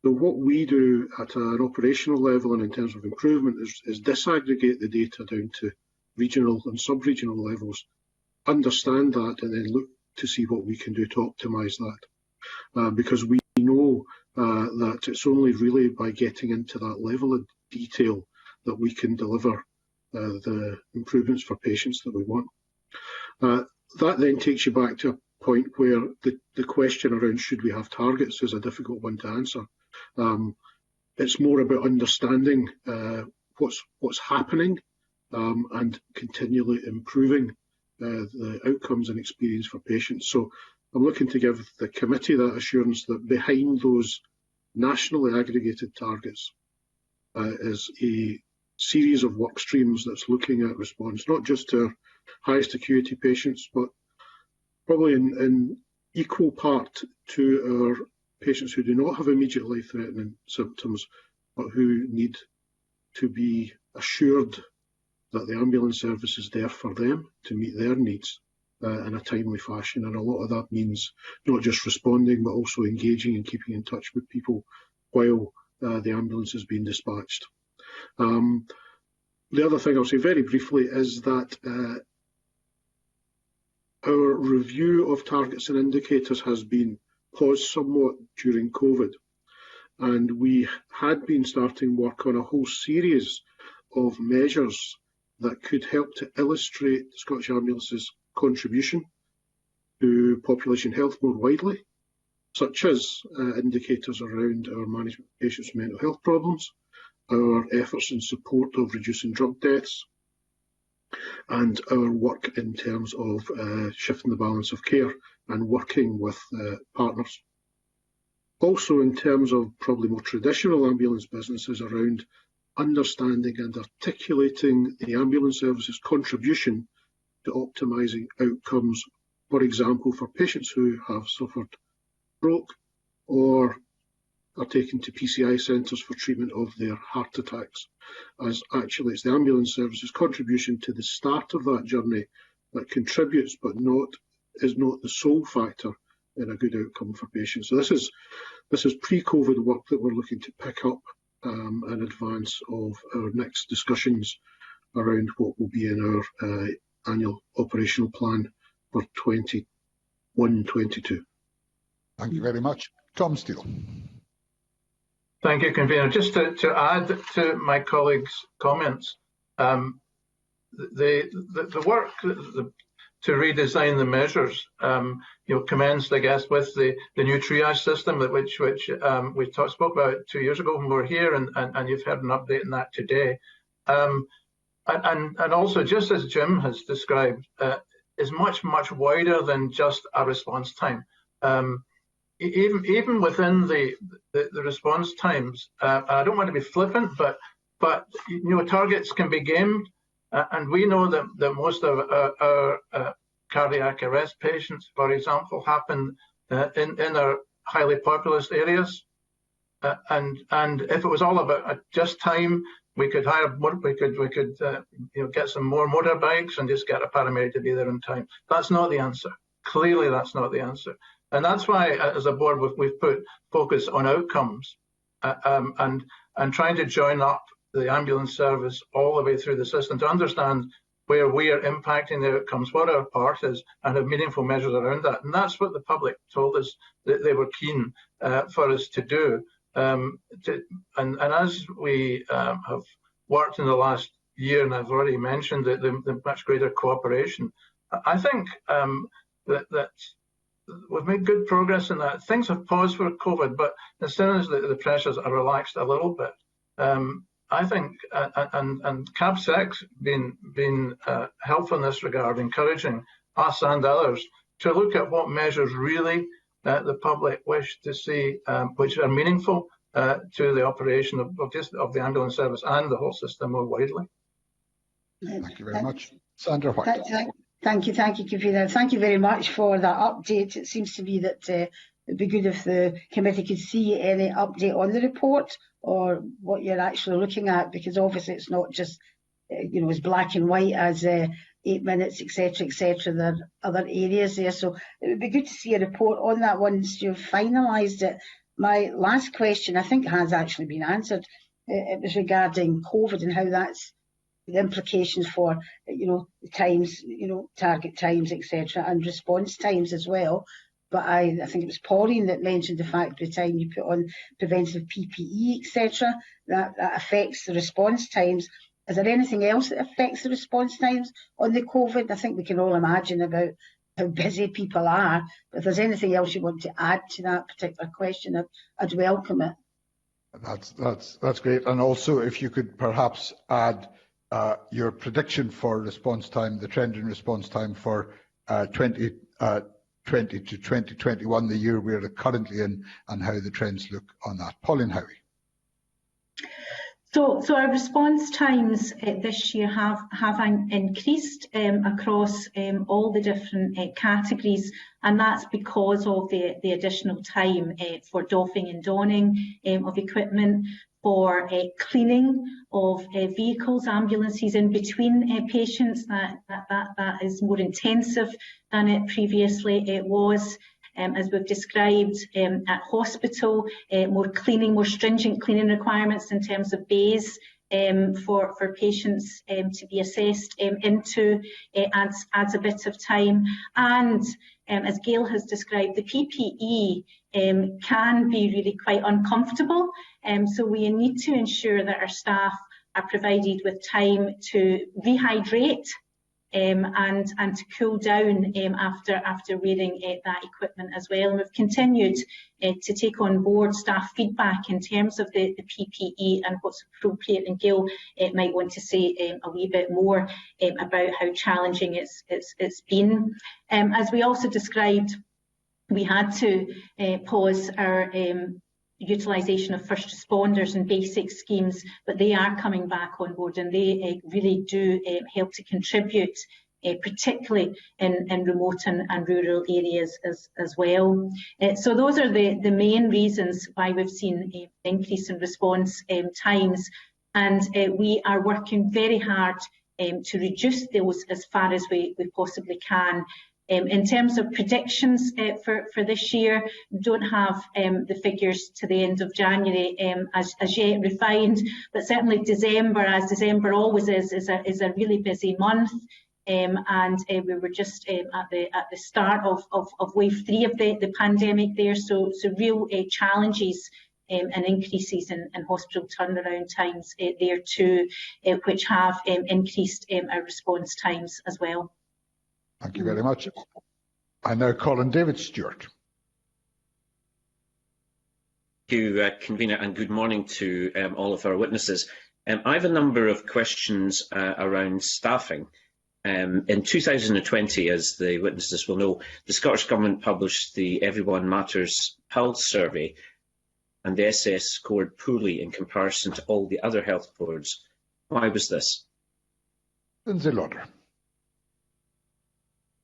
So what we do at an operational level and in terms of improvement is disaggregate the data down to regional and sub-regional levels, understand that, and then look to see what we can do to optimise that. Because we know that it's only really by getting into that level of detail that we can deliver the improvements for patients that we want. That then takes you back to a point where the question around should we have targets is a difficult one to answer. It's more about understanding what's happening and continually improving the outcomes and experience for patients. So I'm looking to give the committee that assurance that behind those nationally aggregated targets is a series of work streams that's looking at response, not just to our highest acuity patients, but probably in equal part to our patients who do not have immediate life-threatening symptoms, but who need to be assured that the ambulance service is there for them to meet their needs in a timely fashion. And a lot of that means not just responding, but also engaging and keeping in touch with people while the ambulance is being dispatched. The other thing I'll say very briefly is that our review of targets and indicators has been paused somewhat during COVID, and we had been starting work on a whole series of measures that could help to illustrate the Scottish Ambulance's contribution to population health more widely, such as indicators around our management of patients with mental health problems, our efforts in support of reducing drug deaths, and our work in terms of shifting the balance of care and working with partners. Also, in terms of probably more traditional ambulance businesses, around understanding and articulating the ambulance service's contribution to optimising outcomes, for example, for patients who have suffered stroke or are taken to PCI centres for treatment of their heart attacks, as actually it's the ambulance service's contribution to the start of that journey that contributes, but is not the sole factor in a good outcome for patients. So this is pre-COVID work that we're looking to pick up in advance of our next discussions around what will be in our annual operational plan for 21-22. Thank you very much. Tom Steele. Thank you, Convener. Just to add to my colleagues' comments, the work to redesign the measures, commenced, I guess, with the new triage system which we spoke about 2 years ago when we were here, and you've heard an update on that today. And also, just as Jim has described, is much wider than just a response time. Even within the response times, I don't want to be flippant, but targets can be gamed, and we know that most of our cardiac arrest patients, for example, happen in our highly populous areas, and if it was all about just time, we could hire more, we could get some more motorbikes and just get a paramedic to be there on time. That's not the answer. Clearly, that's not the answer. And that's why, as a board, we've put focus on outcomes and trying to join up the ambulance service all the way through the system to understand where we are impacting the outcomes, what our part is, and have meaningful measures around that. And that's what the public told us that they were keen for us to do. And as we have worked in the last year, and I've already mentioned the much greater cooperation, I think that we've made good progress in that. Things have paused for COVID, but as soon as the pressures are relaxed a little bit, I think, and CABSEC's been helpful in this regard, encouraging us and others to look at what measures really the public wish to see, which are meaningful to the operation of the ambulance service and the whole system more widely. Thank you very much. Sandra White. Thank you, Convener. Thank you very much for that update. It seems to be that it'd be good if the committee could see any update on the report or what you're actually looking at, because obviously it's not just as black and white as 8 minutes, etc., etc. There are other areas there, so it would be good to see a report on that once you've finalised it. My last question, I think, has actually been answered. It was regarding COVID and how that's the implications for times, target times, etc., and response times as well. But I think it was Pauline that mentioned the fact by the time you put on preventive PPE, etc., that affects the response times. Is there anything else that affects the response times on the COVID? I think we can all imagine about how busy people are, but if there's anything else you want to add to that particular question, I'd welcome it. That's great. And also, if you could perhaps add your prediction for response time, the trend in response time for 2020 to 2021, the year we're currently in, and how the trends look on that. Pauline Howie. So our response times this year have increased across all the different categories, and that's because of the additional time for doffing and donning of equipment, for cleaning of vehicles, ambulances in between patients. That is more intensive than it previously was. As we've described, at hospital, more stringent cleaning requirements in terms of bays for patients to be assessed into adds a bit of time. And as Gail has described, the PPE can be really quite uncomfortable. So we need to ensure that our staff are provided with time to rehydrate and to cool down after wearing that equipment as well. And we've continued to take on board staff feedback in terms of the PPE and what's appropriate. And Gail might want to say a wee bit more about how challenging it's been. As we also described, we had to pause our utilisation of first responders and basic schemes, but they are coming back on board, and they really do help to contribute, particularly in remote and rural areas as well. So those are the main reasons why we've seen an increase in response times, and we are working very hard to reduce those as far as we possibly can. In terms of predictions for this year, we don't have the figures to the end of January as yet refined, but certainly December, as December always is a really busy month. And we were just at the start of wave 3 of the pandemic there, so real challenges and increases in hospital turnaround times there too, which have increased our response times as well. Thank you very much. I now call on David Stewart. Thank you, Convener, and good morning to all of our witnesses. I have a number of questions around staffing. In 2020, as the witnesses will know, the Scottish Government published the Everyone Matters Pulse survey, and the SS scored poorly in comparison to all the other health boards. Why was this? Lindsay Lauder.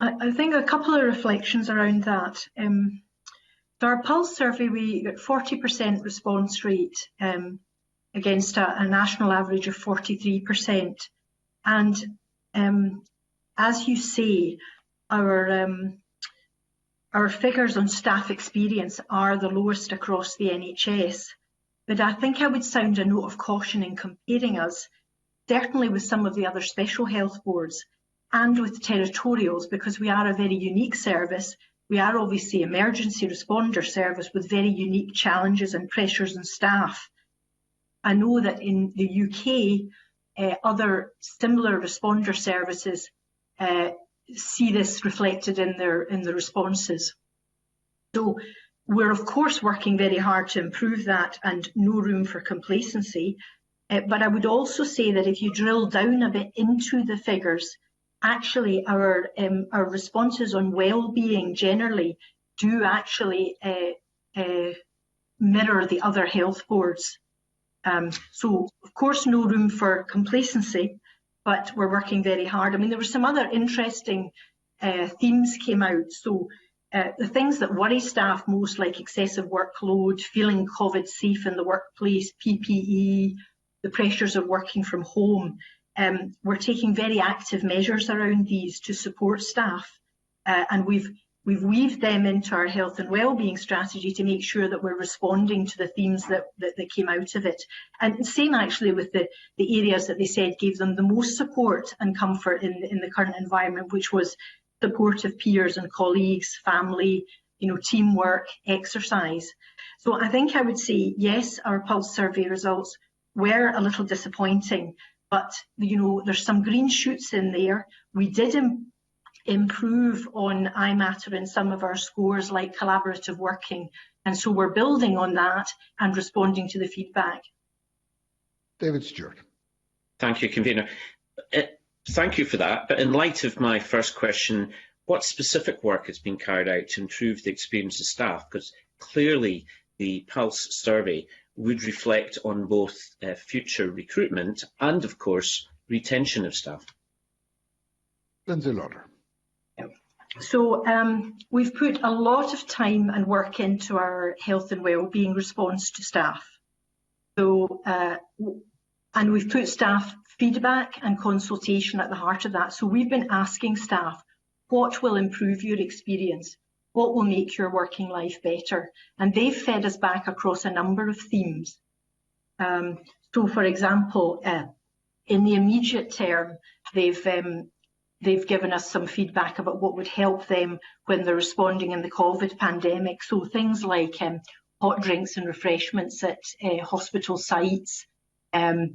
I think a couple of reflections around that. So our Pulse survey, we got 40% response rate against a national average of 43%. And as you say, our figures on staff experience are the lowest across the NHS. But I think I would sound a note of caution in comparing us, certainly with some of the other special health boards, and with territorials, because we are a very unique service. We are obviously emergency responder service with very unique challenges and pressures on staff. I know that in the UK, other similar responder services see this reflected in their responses. So we're of course working very hard to improve that, and no room for complacency. But I would also say that if you drill down a bit into the figures, actually our responses on well-being generally do actually mirror the other health boards. So of course no room for complacency, but we're working very hard. I mean, there were some other interesting themes came out. So the things that worry staff most, like excessive workload, feeling COVID safe in the workplace, PPE, the pressures of working from home. We're taking very active measures around these to support staff, and we've weaved them into our health and wellbeing strategy to make sure that we're responding to the themes that came out of it. And same actually with the areas that they said gave them the most support and comfort in the current environment, which was support of peers and colleagues, family, teamwork, exercise. So I think I would say, yes, our Pulse survey results were a little disappointing, but there's some green shoots in there. We did improve on iMatter in some of our scores, like collaborative working, and so we're building on that and responding to the feedback. David Stewart. Thank you, Convener. Thank you for that. But in light of my first question, what specific work has been carried out to improve the experience of staff? Because clearly the Pulse survey would reflect on both future recruitment and, of course, retention of staff. Lindsay Lauder. So we've put a lot of time and work into our health and wellbeing response to staff. So, and we've put staff feedback and consultation at the heart of that. So we've been asking staff, what will improve your experience? What will make your working life better? And they've fed us back across a number of themes. So, for example, in the immediate term, they've given us some feedback about what would help them when they're responding in the COVID pandemic. So things like hot drinks and refreshments at hospital sites, a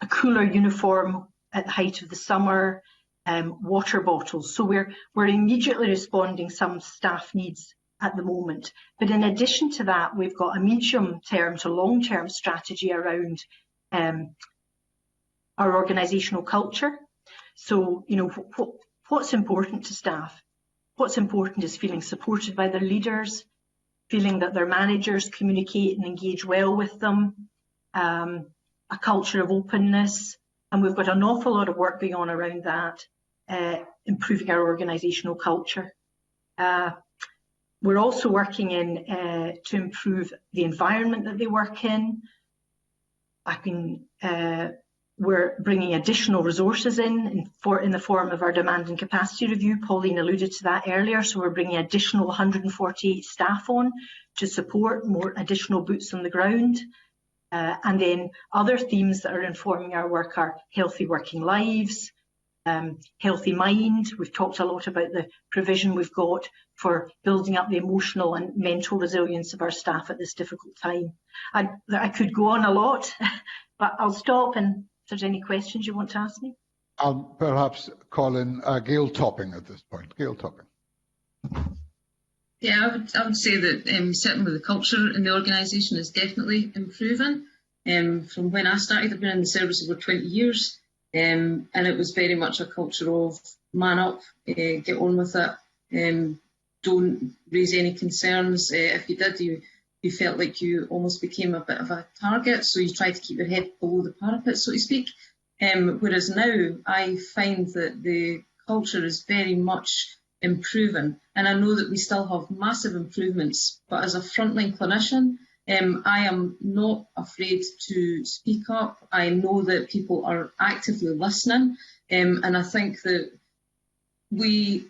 cooler uniform at the height of the summer, water bottles. So we're immediately responding some staff needs at the moment. But in addition to that, we've got a medium-term to long-term strategy around our organisational culture. So, you know, what's important to staff? What's important is feeling supported by their leaders, feeling that their managers communicate and engage well with them, a culture of openness, and we've got an awful lot of work going on around that, improving our organisational culture. We're also working to improve the environment that they work in. We're bringing additional resources in the form of our demand and capacity review. Pauline alluded to that earlier. So we're bringing additional 148 staff on to support more additional boots on the ground. And then other themes that are informing our work are healthy working lives, healthy mind. We've talked a lot about the provision we've got for building up the emotional and mental resilience of our staff at this difficult time. I could go on a lot, but I'll stop, and if there's any questions you want to ask me. I'll perhaps call in Gail Topping at this point. Gail Topping. Yeah, I would say that certainly the culture in the organisation is definitely improving. From when I started, I've been in the service over 20 years, and it was very much a culture of man up, get on with it, don't raise any concerns. If you did, you felt like you almost became a bit of a target, so you tried to keep your head below the parapet, so to speak. Whereas now, I find that the culture is very much improving, and I know that we still have massive improvements, but as a frontline clinician, I am not afraid to speak up. I know that people are actively listening, and I think that we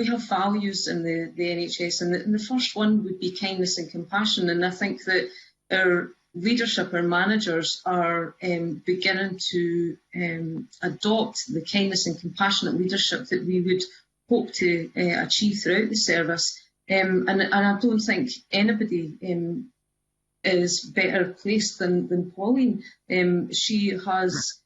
have values in the NHS, and the first one would be kindness and compassion, and I think that our leadership, our managers are beginning to adopt the kindness and compassionate leadership that we would hope to achieve throughout the service, and I don't think anybody is better placed than Pauline. She has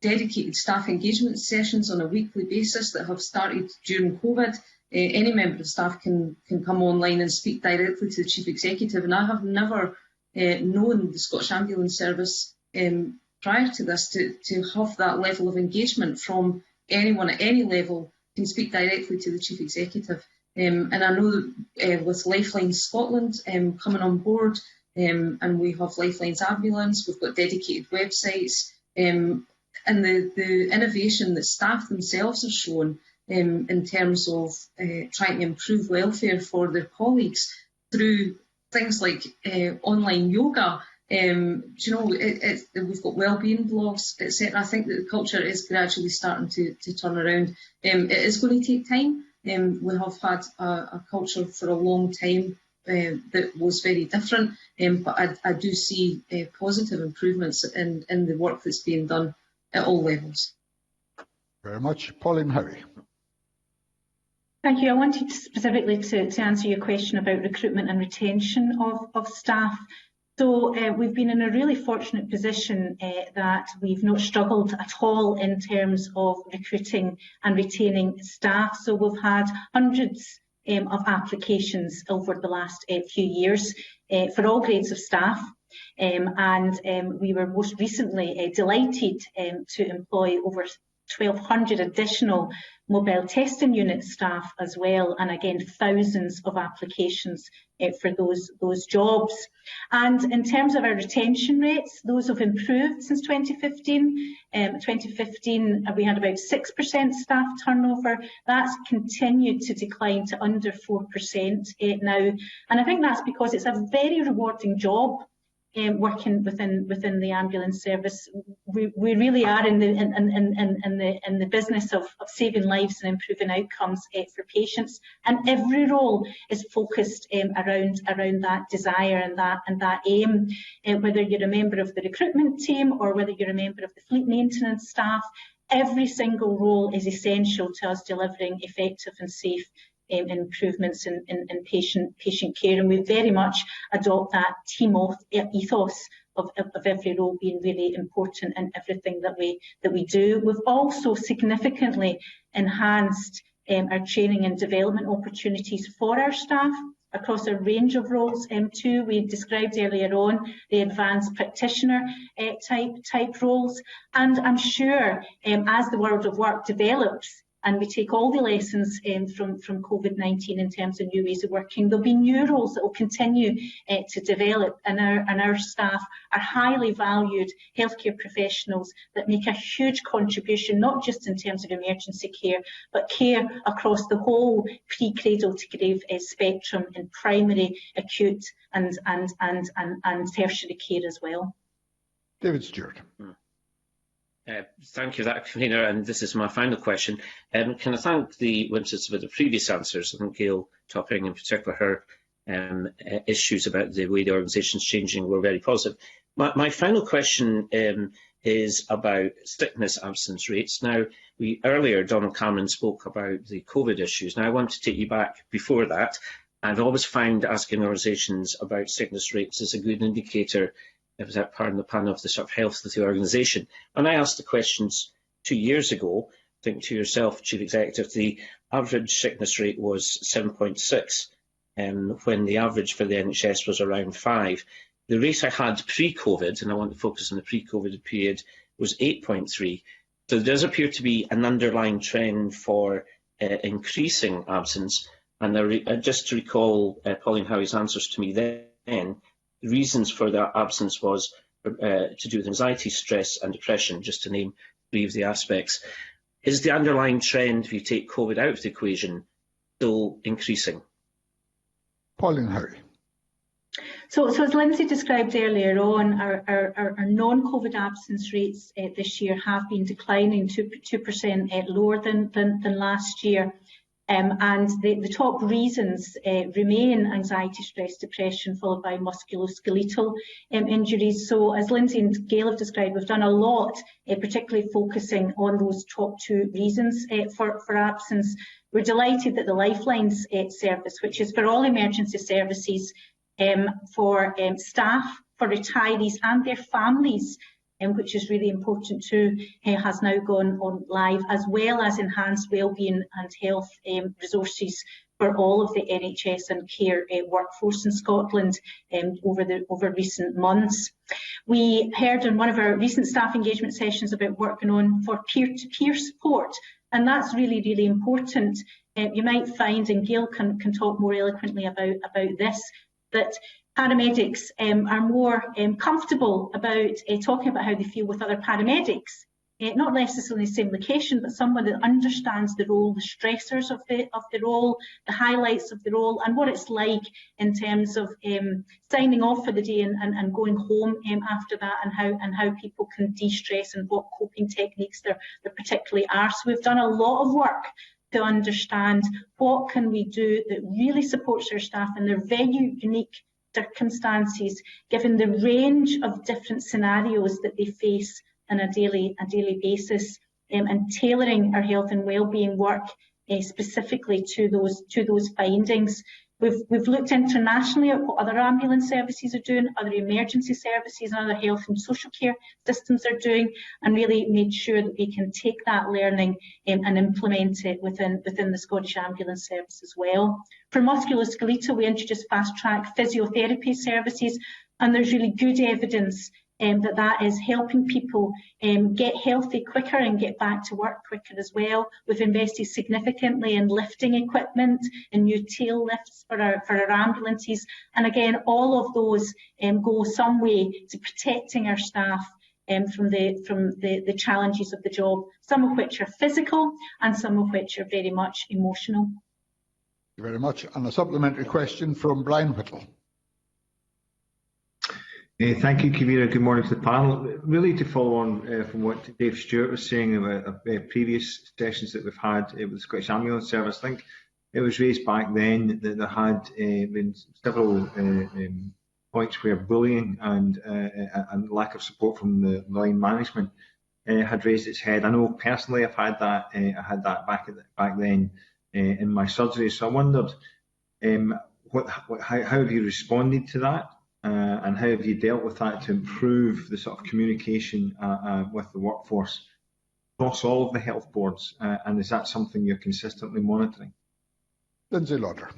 dedicated staff engagement sessions on a weekly basis that have started during COVID. Any member of staff can come online and speak directly to the Chief Executive, and I have never known the Scottish Ambulance Service prior to this to have that level of engagement from anyone at any level can speak directly to the Chief Executive. And I know that with Lifeline Scotland coming on board, and we have Lifeline's Ambulance, we've got dedicated websites, and the innovation that staff themselves are showing in terms of trying to improve welfare for their colleagues through things like online yoga. We've got wellbeing blogs, etc. I think that the culture is gradually starting to turn around. It is going to take time. We have had a culture for a long time that was very different, but I do see positive improvements in the work that's being done at all levels. Very much. Pauline Howie. Thank you. I wanted specifically to answer your question about recruitment and retention of staff. So we've been in a really fortunate position that we've not struggled at all in terms of recruiting and retaining staff. So we've had hundreds of applications over the last few years for all grades of staff. And we were most recently delighted to employ over 1,200 additional mobile testing unit staff as well, and again thousands of applications for those jobs. And in terms of our retention rates, those have improved since 2015. 2015 we had about 6% staff turnover. That's continued to decline to under 4% now, and I think that's because it's a very rewarding job working within the ambulance service. We really are in the business of saving lives and improving outcomes for patients, and every role is focused around that desire and that aim. Whether you're a member of the recruitment team or whether you're a member of the fleet maintenance staff, every single role is essential to us delivering effective and safe improvements in patient care, and we very much adopt that team ethos of every role being really important in everything that we do. We've also significantly enhanced our training and development opportunities for our staff across a range of roles too. We described earlier on the advanced practitioner type roles, and I'm sure as the world of work develops and we take all the lessons from COVID-19 in terms of new ways of working, there'll be new roles that will continue to develop, and our staff are highly valued healthcare professionals that make a huge contribution, not just in terms of emergency care, but care across the whole pre-cradle to grave spectrum in primary, acute and tertiary care as well. David Stewart. Thank you for that, Convener, and this is my final question. Can I thank the witnesses for the previous answers, and Gail Topping in particular, her issues about the way the organisation is changing were very positive. My final question is about sickness absence rates. Now, earlier Donald Cameron spoke about the COVID issues. Now I want to take you back before that. I've always found asking organisations about sickness rates is a good indicator, if that part in the panel, of the sort of health of the organisation. And I asked the questions 2 years ago, I think to yourself, Chief Executive, the average sickness rate was 7.6, when the average for the NHS was around 5. The rate I had pre-COVID, and I want to focus on the pre-COVID period, was 8.3. So there does appear to be an underlying trend for increasing absence. And just to recall Pauline Howie's answers to me then, the reasons for that absence was to do with anxiety, stress and depression, just to name 3 of the aspects. Is the underlying trend, if you take COVID out of the equation, still increasing? Pauline Howie. So as Lindsay described earlier on, our non-COVID absence rates this year have been declining 2% lower than last year. And the top reasons remain anxiety, stress, depression, followed by musculoskeletal injuries. So as Lindsay and Gail have described, we've done a lot, particularly focusing on those top 2 reasons for absence. We're delighted that the Lifelines service, which is for all emergency services, for staff, for retirees and their families, which is really important too, has now gone on live, as well as enhanced wellbeing and health resources for all of the NHS and care workforce in Scotland over recent months. We heard in one of our recent staff engagement sessions about working on for peer-to-peer support, and that's really, really important. You might find, and Gail can talk more eloquently about this, that paramedics are more comfortable about talking about how they feel with other paramedics, not necessarily in the same location, but someone that understands the role, the stressors of the role, the highlights of the role, and what it's like in terms of signing off for the day and going home after that, and how people can de-stress and what coping techniques there particularly are. So we've done a lot of work to understand what can we do that really supports our staff in their very unique circumstances, given the range of different scenarios that they face on a daily basis, and tailoring our health and wellbeing work specifically to those findings. We've looked internationally at what other ambulance services are doing, other emergency services and other health and social care systems are doing, and really made sure that we can take that learning and implement it within the Scottish Ambulance Service as well. For musculoskeletal, we introduced fast-track physiotherapy services, and there's really good evidence that is helping people get healthy quicker and get back to work quicker as well. We've invested significantly in lifting equipment and new tail lifts for our ambulances, and again, all of those go some way to protecting our staff from the challenges of the job, some of which are physical and some of which are very much emotional. Thank you very much. And a supplementary question from Brian Whittle. Thank you, Convener. Good morning to the panel. Really to follow on from what Dave Stewart was saying about previous sessions that we've had with the Scottish Ambulance Service, I think it was raised back then that there had been several points where bullying and lack of support from the line management had raised its head. I know personally I've had that. I had that back then in my surgery. So I wondered, how have you responded to that? And how have you dealt with that to improve the sort of communication with the workforce across all of the health boards? And is that something you're consistently monitoring? Lindsay Lauder.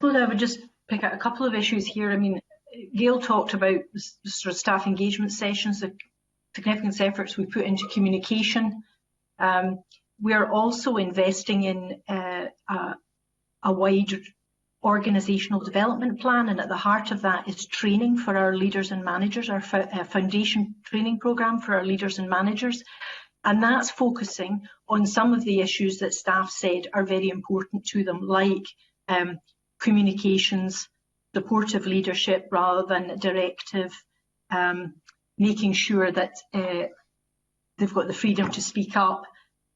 Well, I would just pick out a couple of issues here. I mean, Gail talked about the sort of staff engagement sessions, the significant efforts we put into communication. We're also investing in a wide organisational development plan, and at the heart of that is training for our leaders and managers, our foundation training programme for our leaders and managers. And that's focusing on some of the issues that staff said are very important to them, like communications, supportive leadership rather than directive, making sure that they've got the freedom to speak up,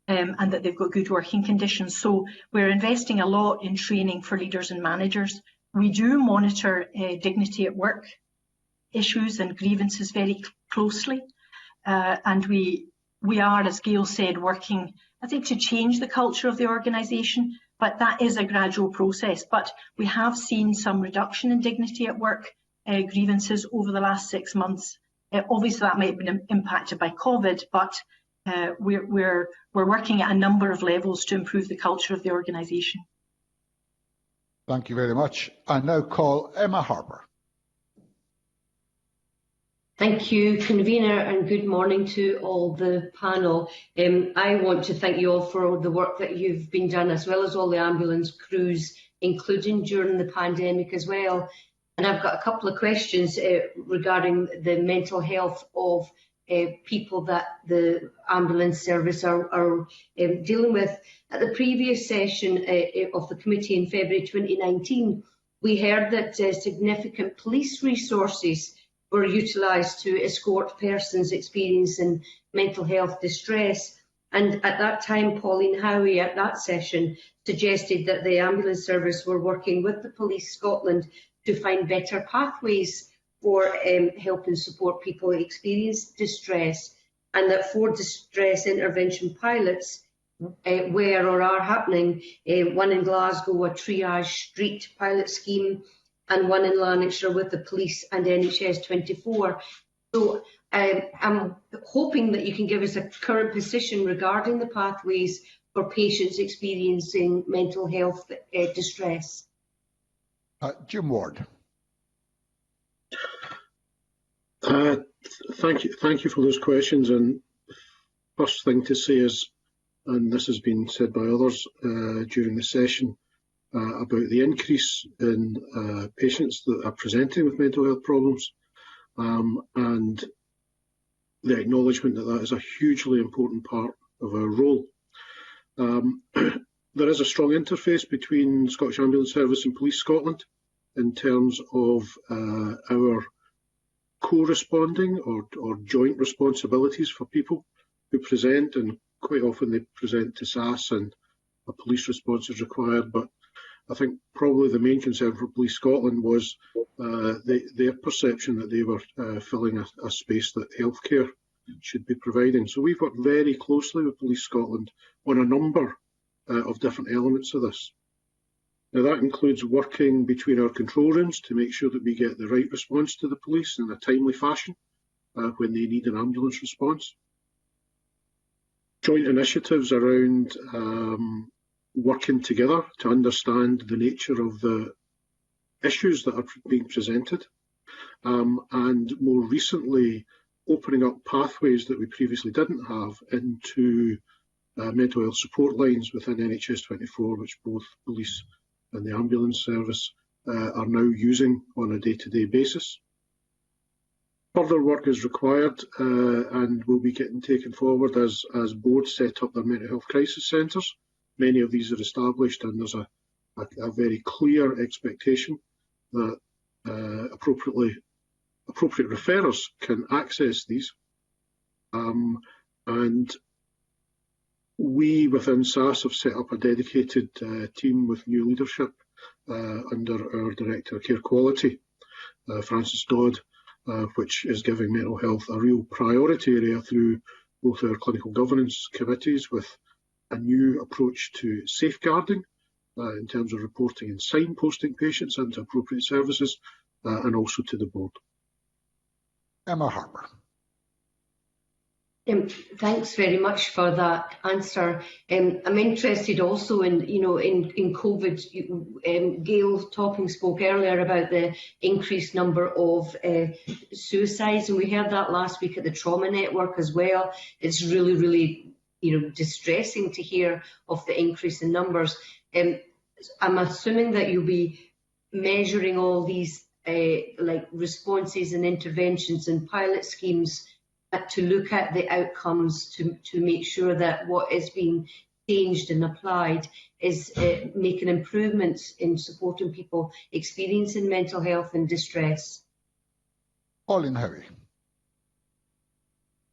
and that they've got good working conditions. So we're investing a lot in training for leaders and managers. We do monitor dignity at work issues and grievances very closely. And we are, as Gail said, working, I think, to change the culture of the organisation, but that is a gradual process. But we have seen some reduction in dignity at work grievances over the last 6 months. Obviously, that might have been impacted by COVID, but we're working at a number of levels to improve the culture of the organisation. Thank you very much. I now call Emma Harper. Thank you, Convener, and good morning to all the panel. I want to thank you all for all the work that you've been done, as well as all the ambulance crews, including during the pandemic as well. And I've got a couple of questions regarding the mental health of people that the ambulance service are dealing with. At the previous session of the committee in February 2019, we heard that significant police resources were utilised to escort persons experiencing mental health distress. And at that time, Pauline Howie at that session suggested that the ambulance service were working with the Police Scotland to find better pathways for helping support people who experience distress, and that 4 distress intervention pilots were or are happening, one in Glasgow, a triage street pilot scheme, and one in Lanarkshire with the police and NHS 24. So I'm hoping that you can give us a current position regarding the pathways for patients experiencing mental health distress. Jim Ward. Thank you for those questions. And first thing to say is, and this has been said by others during the session, about the increase in patients that are presenting with mental health problems, and the acknowledgement that that is a hugely important part of our role. There is a strong interface between Scottish Ambulance Service and Police Scotland in terms of our co-responding or joint responsibilities for people who present, and quite often they present to SAS and a police response is required. But I think probably the main concern for Police Scotland was their perception that they were filling a space that healthcare should be providing. So we've worked very closely with Police Scotland on a number of different elements of this. Now that includes working between our control rooms to make sure that we get the right response to the police in a timely fashion when they need an ambulance response. Joint initiatives around working together to understand the nature of the issues that are being presented, and more recently opening up pathways that we previously didn't have into mental health support lines within NHS 24, which both police and the ambulance service are now using on a day-to-day basis. Further work is required and will be getting taken forward as boards set up their mental health crisis centres. Many of these are established, and there's a very clear expectation that appropriate referrers can access these. And we within SAS have set up a dedicated team with new leadership under our Director of Care Quality, Francis Dodd, which is giving mental health a real priority area through both our clinical governance committees with a new approach to safeguarding in terms of reporting and signposting patients into appropriate services, and also to the board. Emma Harper. Thanks very much for that answer. I'm interested also in COVID. Gail Topping spoke earlier about the increased number of suicides, and we heard that last week at the Trauma Network as well. It's really distressing to hear of the increase in numbers. I'm assuming that you'll be measuring all these like responses and interventions and pilot schemes to look at the outcomes to make sure that what is being changed and applied is making improvements in supporting people experiencing mental health and distress. Pauline Howie.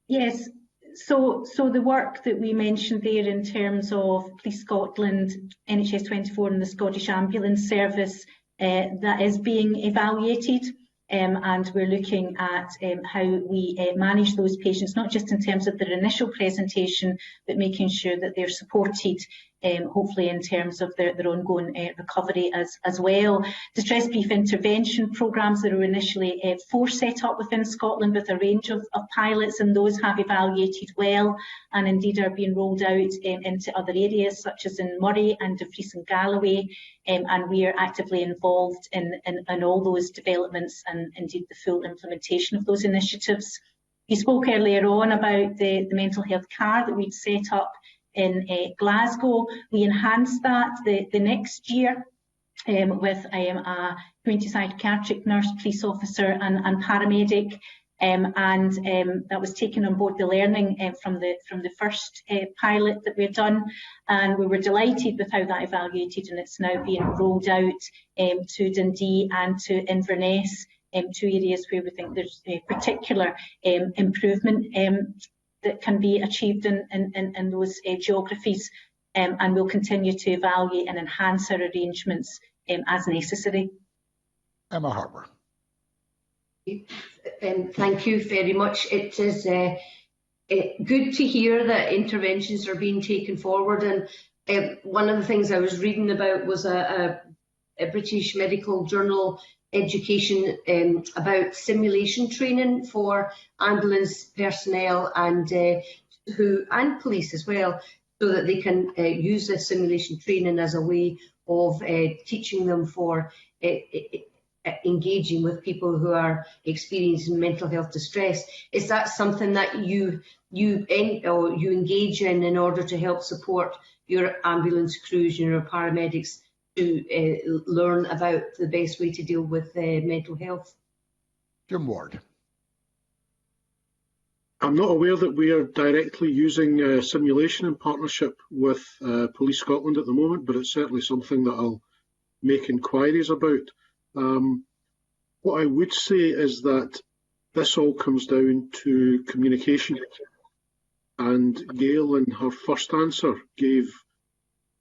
Yes, so the work that we mentioned there in terms of Police Scotland, NHS 24 and the Scottish Ambulance Service, that is being evaluated. And we're looking at how we manage those patients, not just in terms of their initial presentation, but making sure that they're supported, hopefully in terms of their ongoing recovery as well. Distress brief intervention programmes that were initially set up within Scotland with a range of pilots, and those have evaluated well and indeed are being rolled out into other areas such as in Moray and Dumfries and Galloway, and we are actively involved in all those developments and indeed the full implementation of those initiatives. You spoke earlier on about the mental health car that we'd set up in Glasgow. We enhanced that the next year with a community psychiatric nurse, police officer and paramedic, and that was taken on board the learning from the first pilot that we've done, and we were delighted with how that evaluated, and it's now being rolled out to Dundee and to Inverness, two areas where we think there's a particular improvement that can be achieved in those geographies, and we'll continue to evaluate and enhance our arrangements as necessary. Emma Harper. Thank you very much. It is good to hear that interventions are being taken forward, and one of the things I was reading about was a British Medical Journal education about simulation training for ambulance personnel and police as well, so that they can use this simulation training as a way of teaching them for engaging with people who are experiencing mental health distress. Is that something that you engage in order to help support your ambulance crews and your paramedics to learn about the best way to deal with mental health? Jim Ward. I'm not aware that we are directly using simulation in partnership with Police Scotland at the moment, but it's certainly something that I'll make inquiries about. What I would say is that this all comes down to communication, and Gail in her first answer gave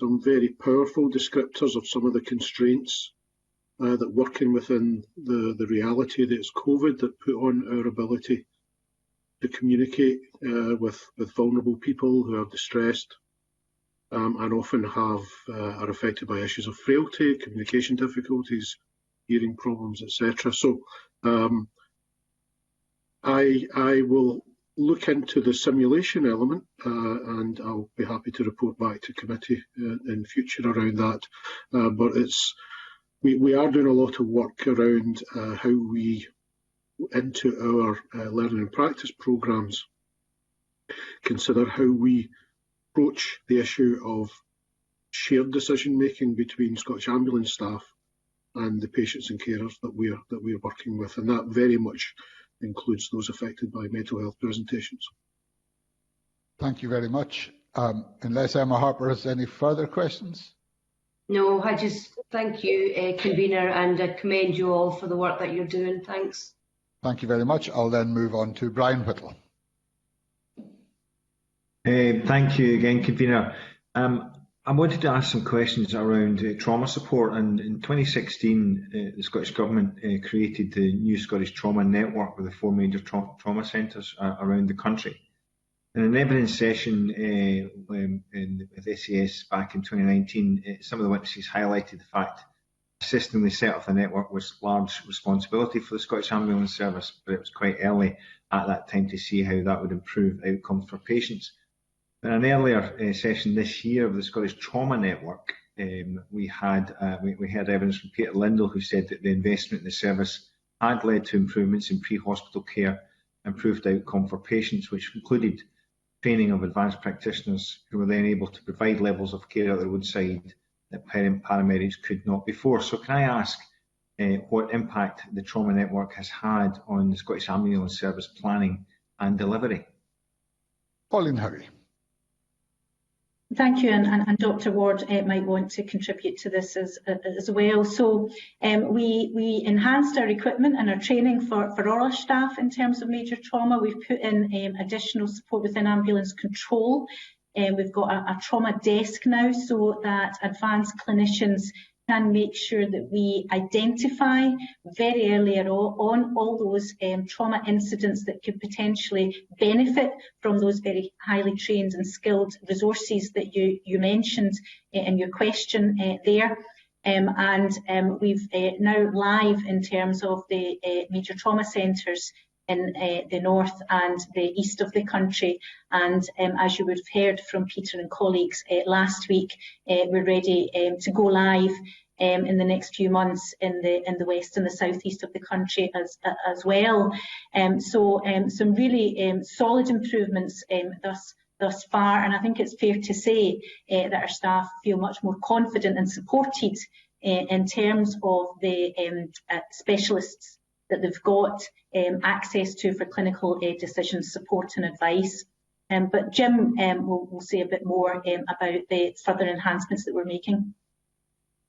some very powerful descriptors of some of the constraints that working within the reality that is COVID that put on our ability to communicate with vulnerable people who are distressed and often are affected by issues of frailty, communication difficulties, hearing problems, etc. So I will look into the simulation element and I'll be happy to report back to committee in future around that. But we are doing a lot of work around how we, into our learning and practice programmes, consider how we approach the issue of shared decision making between Scottish Ambulance staff and the patients and carers that we are working with, and that very much includes those affected by mental health presentations. Thank you very much. Unless Emma Harper has any further questions? No, I just Thank you, Convener, and I commend you all for the work that you're doing. Thanks. Thank you very much. I'll then move on to Brian Whittle. Thank you again, Convener. I wanted to ask some questions around trauma support, and in 2016 the Scottish Government created the new Scottish Trauma Network with the 4 major trauma centres around the country. In an evidence session with SAS back in 2019, some of the witnesses highlighted the fact assisting the set of the network was large responsibility for the Scottish Ambulance Service, but it was quite early at that time to see how that would improve outcomes for patients. In an earlier session this year of the Scottish Trauma Network, we heard evidence from Peter Lindell, who said that the investment in the service had led to improvements in pre-hospital care, improved outcome for patients, which included training of advanced practitioners who were then able to provide levels of care at the roadside that paramedics could not before. So can I ask what impact the Trauma Network has had on the Scottish Ambulance Service planning and delivery? Pauline Howie. Thank you, and Dr. Ward might want to contribute to this as well. So we enhanced our equipment and our training for all our staff in terms of major trauma. We've put in additional support within ambulance control. We've got a trauma desk now so that advanced clinicians can make sure that we identify very earlier on all those trauma incidents that could potentially benefit from those very highly trained and skilled resources that you mentioned in your question there. We've now live in terms of the major trauma centres in the north and the east of the country, and as you would have heard from Peter and colleagues last week, we're ready to go live in the next few months in the west and the southeast of the country as well. Some really solid improvements thus far, and I think it's fair to say that our staff feel much more confident and supported in terms of the specialists that they've got access to for clinical decision support and advice. But Jim will say a bit more about the further enhancements that we're making.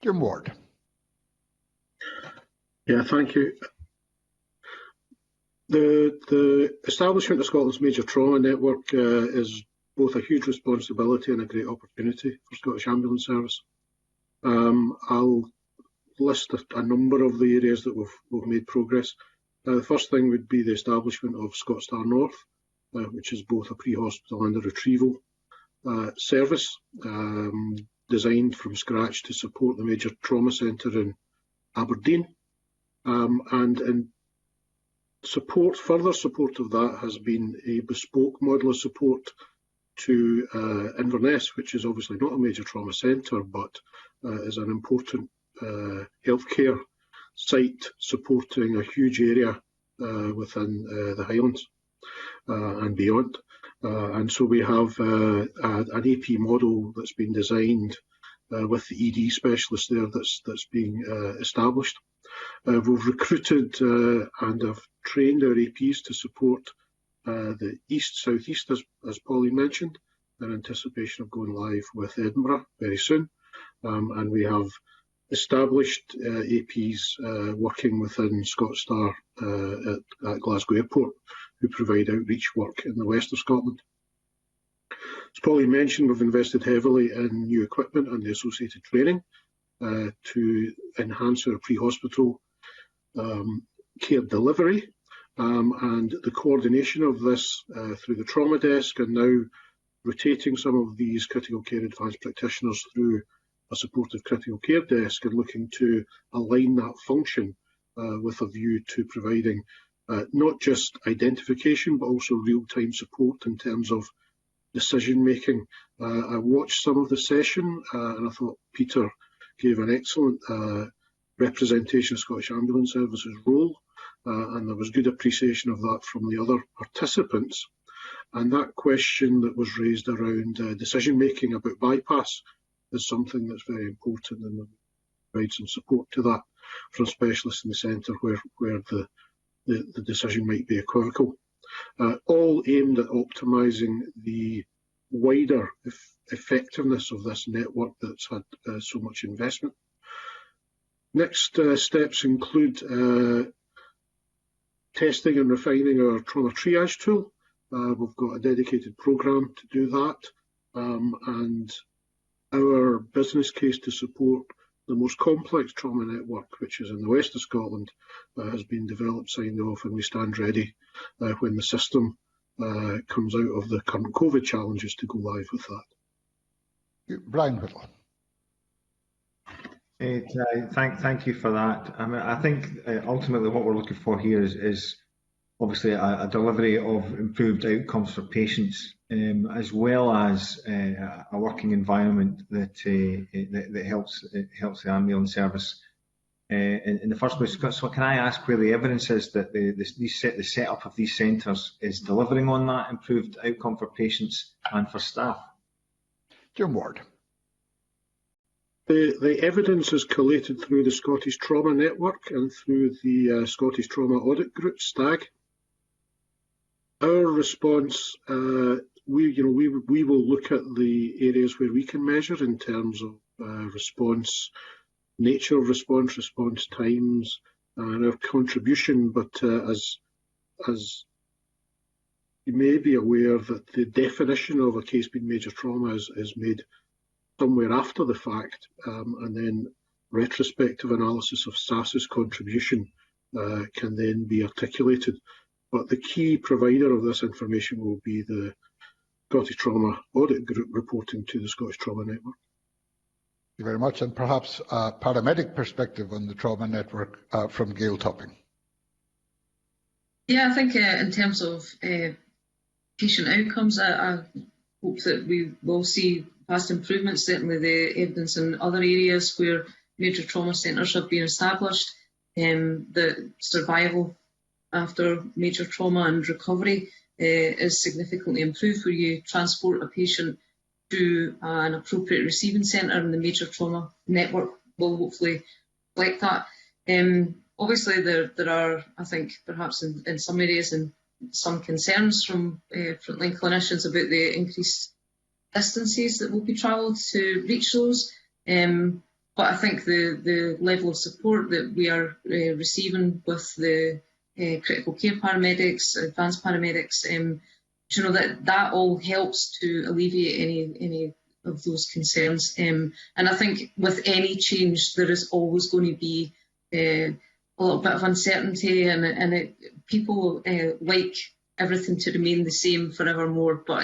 Jim Ward. Yeah, thank you. The establishment of Scotland's Major Trauma Network is both a huge responsibility and a great opportunity for Scottish Ambulance Service. I'll list a number of the areas that we've made progress. The first thing would be the establishment of Scotstar North, which is both a pre-hospital and a retrieval service, designed from scratch to support the major trauma centre in Aberdeen. And in further support of that has been a bespoke model of support to Inverness, which is obviously not a major trauma centre, but is an important healthcare site supporting a huge area within the Highlands and beyond. And so we have an AP model that's been designed with the ED specialist there that's being established. We've recruited and have trained our APs to support the east-southeast, as Pauline mentioned, in anticipation of going live with Edinburgh very soon. And we have established APs working within Scotstar at Glasgow Airport, who provide outreach work in the west of Scotland. As Pauline mentioned, we've invested heavily in new equipment and the associated training to enhance our pre-hospital care delivery, and the coordination of this through the trauma desk, and now rotating some of these critical care advanced practitioners through a supportive critical care desk, and looking to align that function with a view to providing not just identification but also real-time support in terms of decision making. I watched some of the session and I thought Peter gave an excellent representation of Scottish Ambulance Service's role, and there was good appreciation of that from the other participants. And that question that was raised around decision making about bypass is something that's very important, and we'll provide some support to that from specialists in the centre where the decision might be equivocal. All aimed at optimising the wider effectiveness of this network that's had so much investment. Next steps include testing and refining our trauma triage tool. We've got a dedicated programme to do that, and our business case to support the most complex trauma network, which is in the west of Scotland, has been developed, signed off, and we stand ready when the system comes out of the current COVID challenges to go live with that. Brian Whittle. Thank you for that. I mean, I think ultimately what we're looking for here is obviously a delivery of improved outcomes for patients, as well as a working environment that helps the ambulance service in the first place. So can I ask where the evidence is that the setup of these centres is delivering on that improved outcome for patients and for staff? Jim Ward. The evidence is collated through the Scottish Trauma Network and through the Scottish Trauma Audit Group, STAG. Our response, we will look at the areas where we can measure in terms of response, nature of response, response times, and our contribution. But as you may be aware, that the definition of a case being major trauma is made somewhere after the fact, and then retrospective analysis of SAS's contribution can then be articulated. But the key provider of this information will be the Scottish Trauma Audit Group reporting to the Scottish Trauma Network. Thank you very much. And perhaps a paramedic perspective on the trauma network from Gail Topping. Yeah, I think in terms of patient outcomes, I hope that we will see past improvements. Certainly the evidence in other areas where major trauma centres have been established, the survival after major trauma and recovery is significantly improved, where you transport a patient to an appropriate receiving centre, and the major trauma network will hopefully reflect that. Obviously there are, I think, perhaps in some areas, some concerns from frontline clinicians about the increased distances that will be travelled to reach those. But I think the level of support that we are receiving with the critical care paramedics, advanced paramedics, that all helps to alleviate any of those concerns. And I think with any change, there is always going to be a little bit of uncertainty, and people like everything to remain the same forevermore, but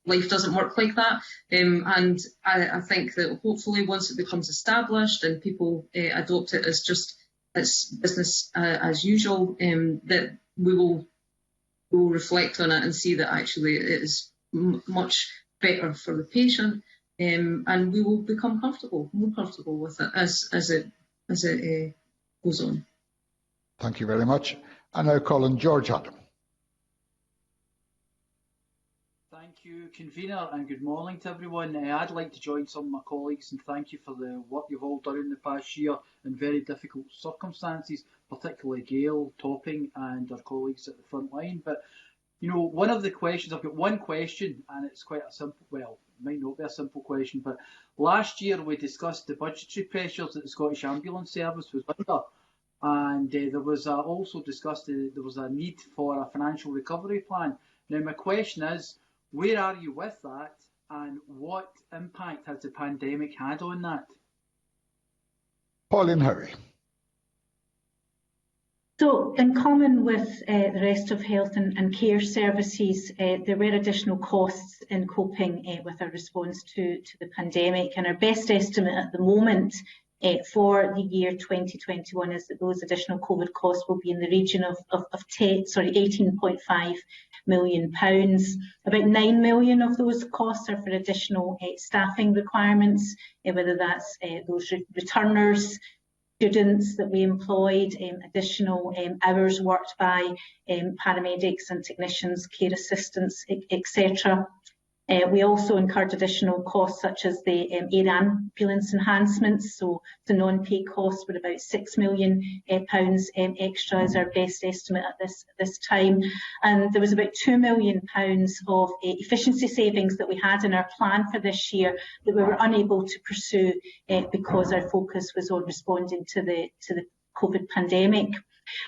life doesn't work like that. And I think that hopefully once it becomes established and people adopt it as just as business as usual, that we will reflect on it and see that actually it is much better for the patient, and we will become more comfortable with it as it goes on. Thank you very much. And now call on George Adam. Thank you, Convener, and good morning to everyone. I'd like to join some of my colleagues and thank you for the work you've all done in the past year in very difficult circumstances, particularly Gail Topping and our colleagues at the front line. But, one of the questions, I've got one question, and it's quite a simple, well, it might not be a simple question, but last year we discussed the budgetary pressures that the Scottish Ambulance Service was under, and there was also discussed there was a need for a financial recovery plan. Now my question is, where are you with that, and what impact has the pandemic had on that? Pauline Howie. So, in common with the rest of health and care services, there were additional costs in coping with our response to the pandemic, and our best estimate at the moment for the year 2021 is that those additional COVID costs will be in the region of £18.5 million. About 9 million of those costs are for additional staffing requirements, whether that's those returners, students that we employed, additional hours worked by paramedics and technicians, care assistants, etc. We also incurred additional costs such as the air ambulance enhancements, so the non-pay costs were about £6 million extra is our best estimate at this time. And there was about £2 million of efficiency savings that we had in our plan for this year that we were unable to pursue because our focus was on responding to the COVID pandemic.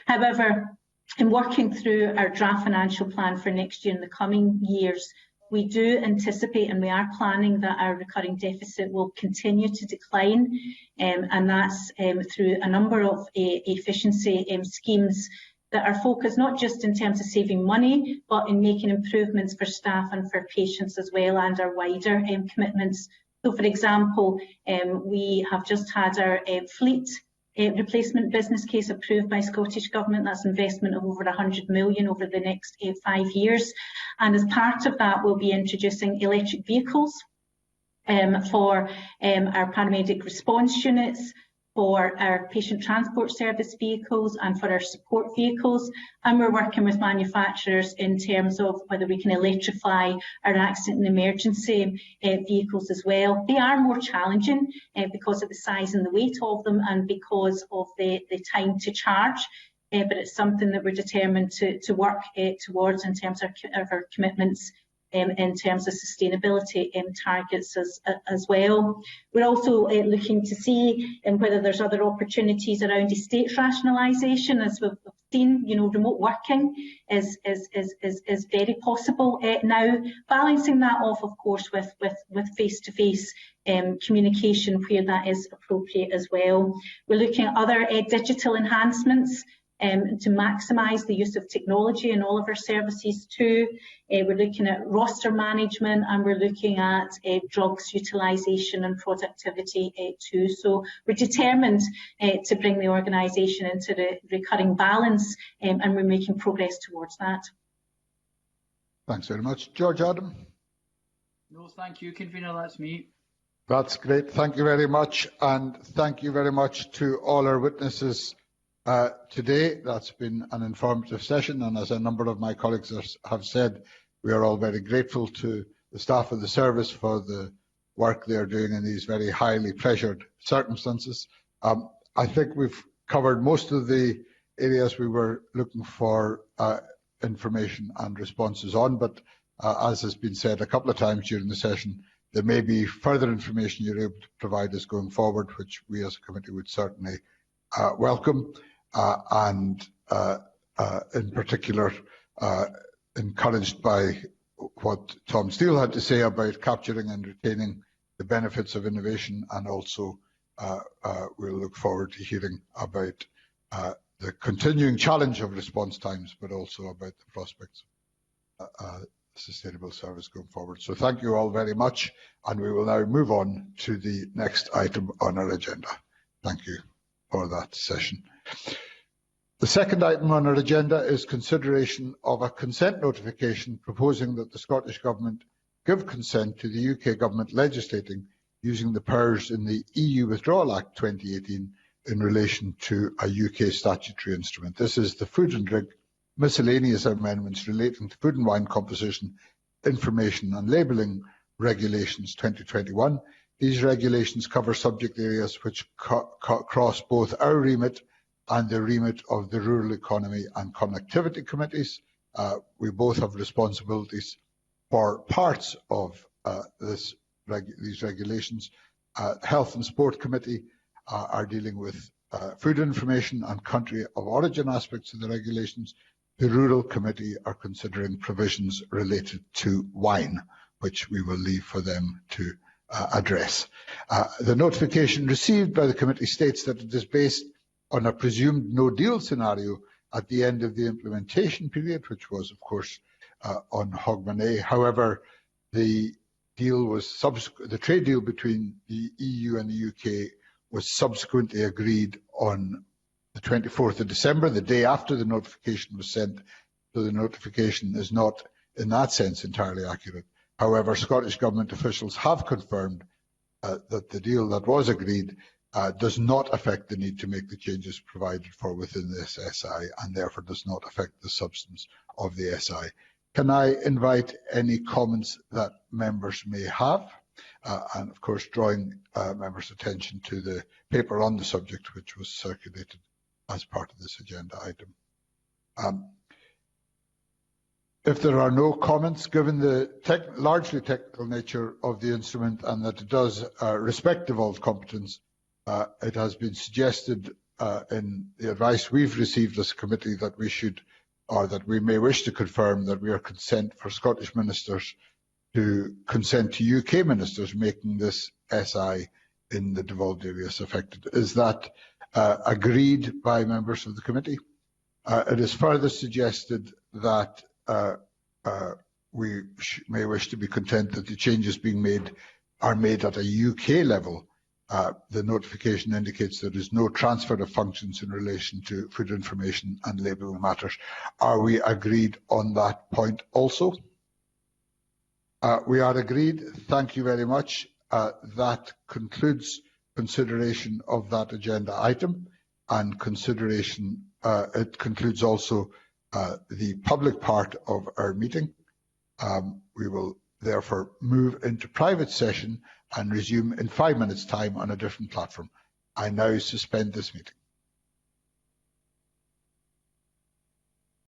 However, in working through our draft financial plan for next year and the coming years, we do anticipate and we are planning that our recurring deficit will continue to decline, and that's through a number of efficiency schemes that are focused not just in terms of saving money, but in making improvements for staff and for patients as well, and our wider commitments. So, for example, we have just had our fleet replacement business case approved by Scottish Government. That's investment of over 100 million over the next 5 years. And as part of that, we'll be introducing electric vehicles for our paramedic response units, for our patient transport service vehicles and for our support vehicles. And we're working with manufacturers in terms of whether we can electrify our accident and emergency vehicles as well. They are more challenging because of the size and the weight of them and because of the time to charge. But it's something that we're determined to work towards in terms of our commitments in terms of sustainability targets as well. We're also looking to see whether there's other opportunities around estate rationalisation. As we've seen, remote working is very possible now. Balancing that off, of course, with face-to-face communication where that is appropriate as well. We're looking at other digital enhancements to maximise the use of technology in all of our services too. We're looking at roster management and we're looking at drugs utilisation and productivity too. So we're determined to bring the organisation into the recurring balance and we're making progress towards that. Thanks very much. George Adam? No, thank you, Convener, that's me. That's great. Thank you very much. And thank you very much to all our witnesses today. That's been an informative session, and as a number of my colleagues have said, we are all very grateful to the staff of the service for the work they are doing in these very highly pressured circumstances. I think we've covered most of the areas we were looking for information and responses on, but as has been said a couple of times during the session, there may be further information you're able to provide us going forward, which we as a committee would certainly welcome. And in particular, encouraged by what Tom Steele had to say about capturing and retaining the benefits of innovation, and also we'll look forward to hearing about the continuing challenge of response times, but also about the prospects of sustainable service going forward. So thank you all very much, and we will now move on to the next item on our agenda. Thank you for that session. The second item on our agenda is consideration of a consent notification proposing that the Scottish Government give consent to the UK Government legislating using the powers in the EU Withdrawal Act 2018 in relation to a UK statutory instrument. This is the Food and Drink Miscellaneous Amendments relating to food and wine composition, information and labelling regulations 2021. These regulations cover subject areas which cross both our remit and the remit of the Rural Economy and Connectivity Committees. We both have responsibilities for parts of these regulations. Health and Sport Committee are dealing with food information and country of origin aspects of the regulations. The Rural Committee are considering provisions related to wine, which we will leave for them to address. The notification received by the committee states that it is based on a presumed no-deal scenario at the end of the implementation period, which was, of course, on Hogmanay. However, the trade deal between the EU and the UK was subsequently agreed on the 24th of December, the day after the notification was sent. So the notification is not, in that sense, entirely accurate. However, Scottish Government officials have confirmed that the deal that was agreed does not affect the need to make the changes provided for within this SI, and therefore does not affect the substance of the SI. Can I invite any comments that members may have? And of course, drawing members' attention to the paper on the subject, which was circulated as part of this agenda item. If there are no comments, given the largely technical nature of the instrument and that it does respect devolved competence, it has been suggested in the advice we've received as a committee that we should, or that we may wish to confirm that we are consent for Scottish ministers to consent to UK ministers making this SI in the devolved areas affected. Is that agreed by members of the committee? It is further suggested that we may wish to be content that the changes being made are made at a UK level. The notification indicates there is no transfer of functions in relation to food information and labelling matters. Are we agreed on that point also? We are agreed. Thank you very much. That concludes consideration of that agenda item, and consideration. It concludes also the public part of our meeting. We will therefore move into private session and resume in 5 minutes' time on a different platform. I now suspend this meeting.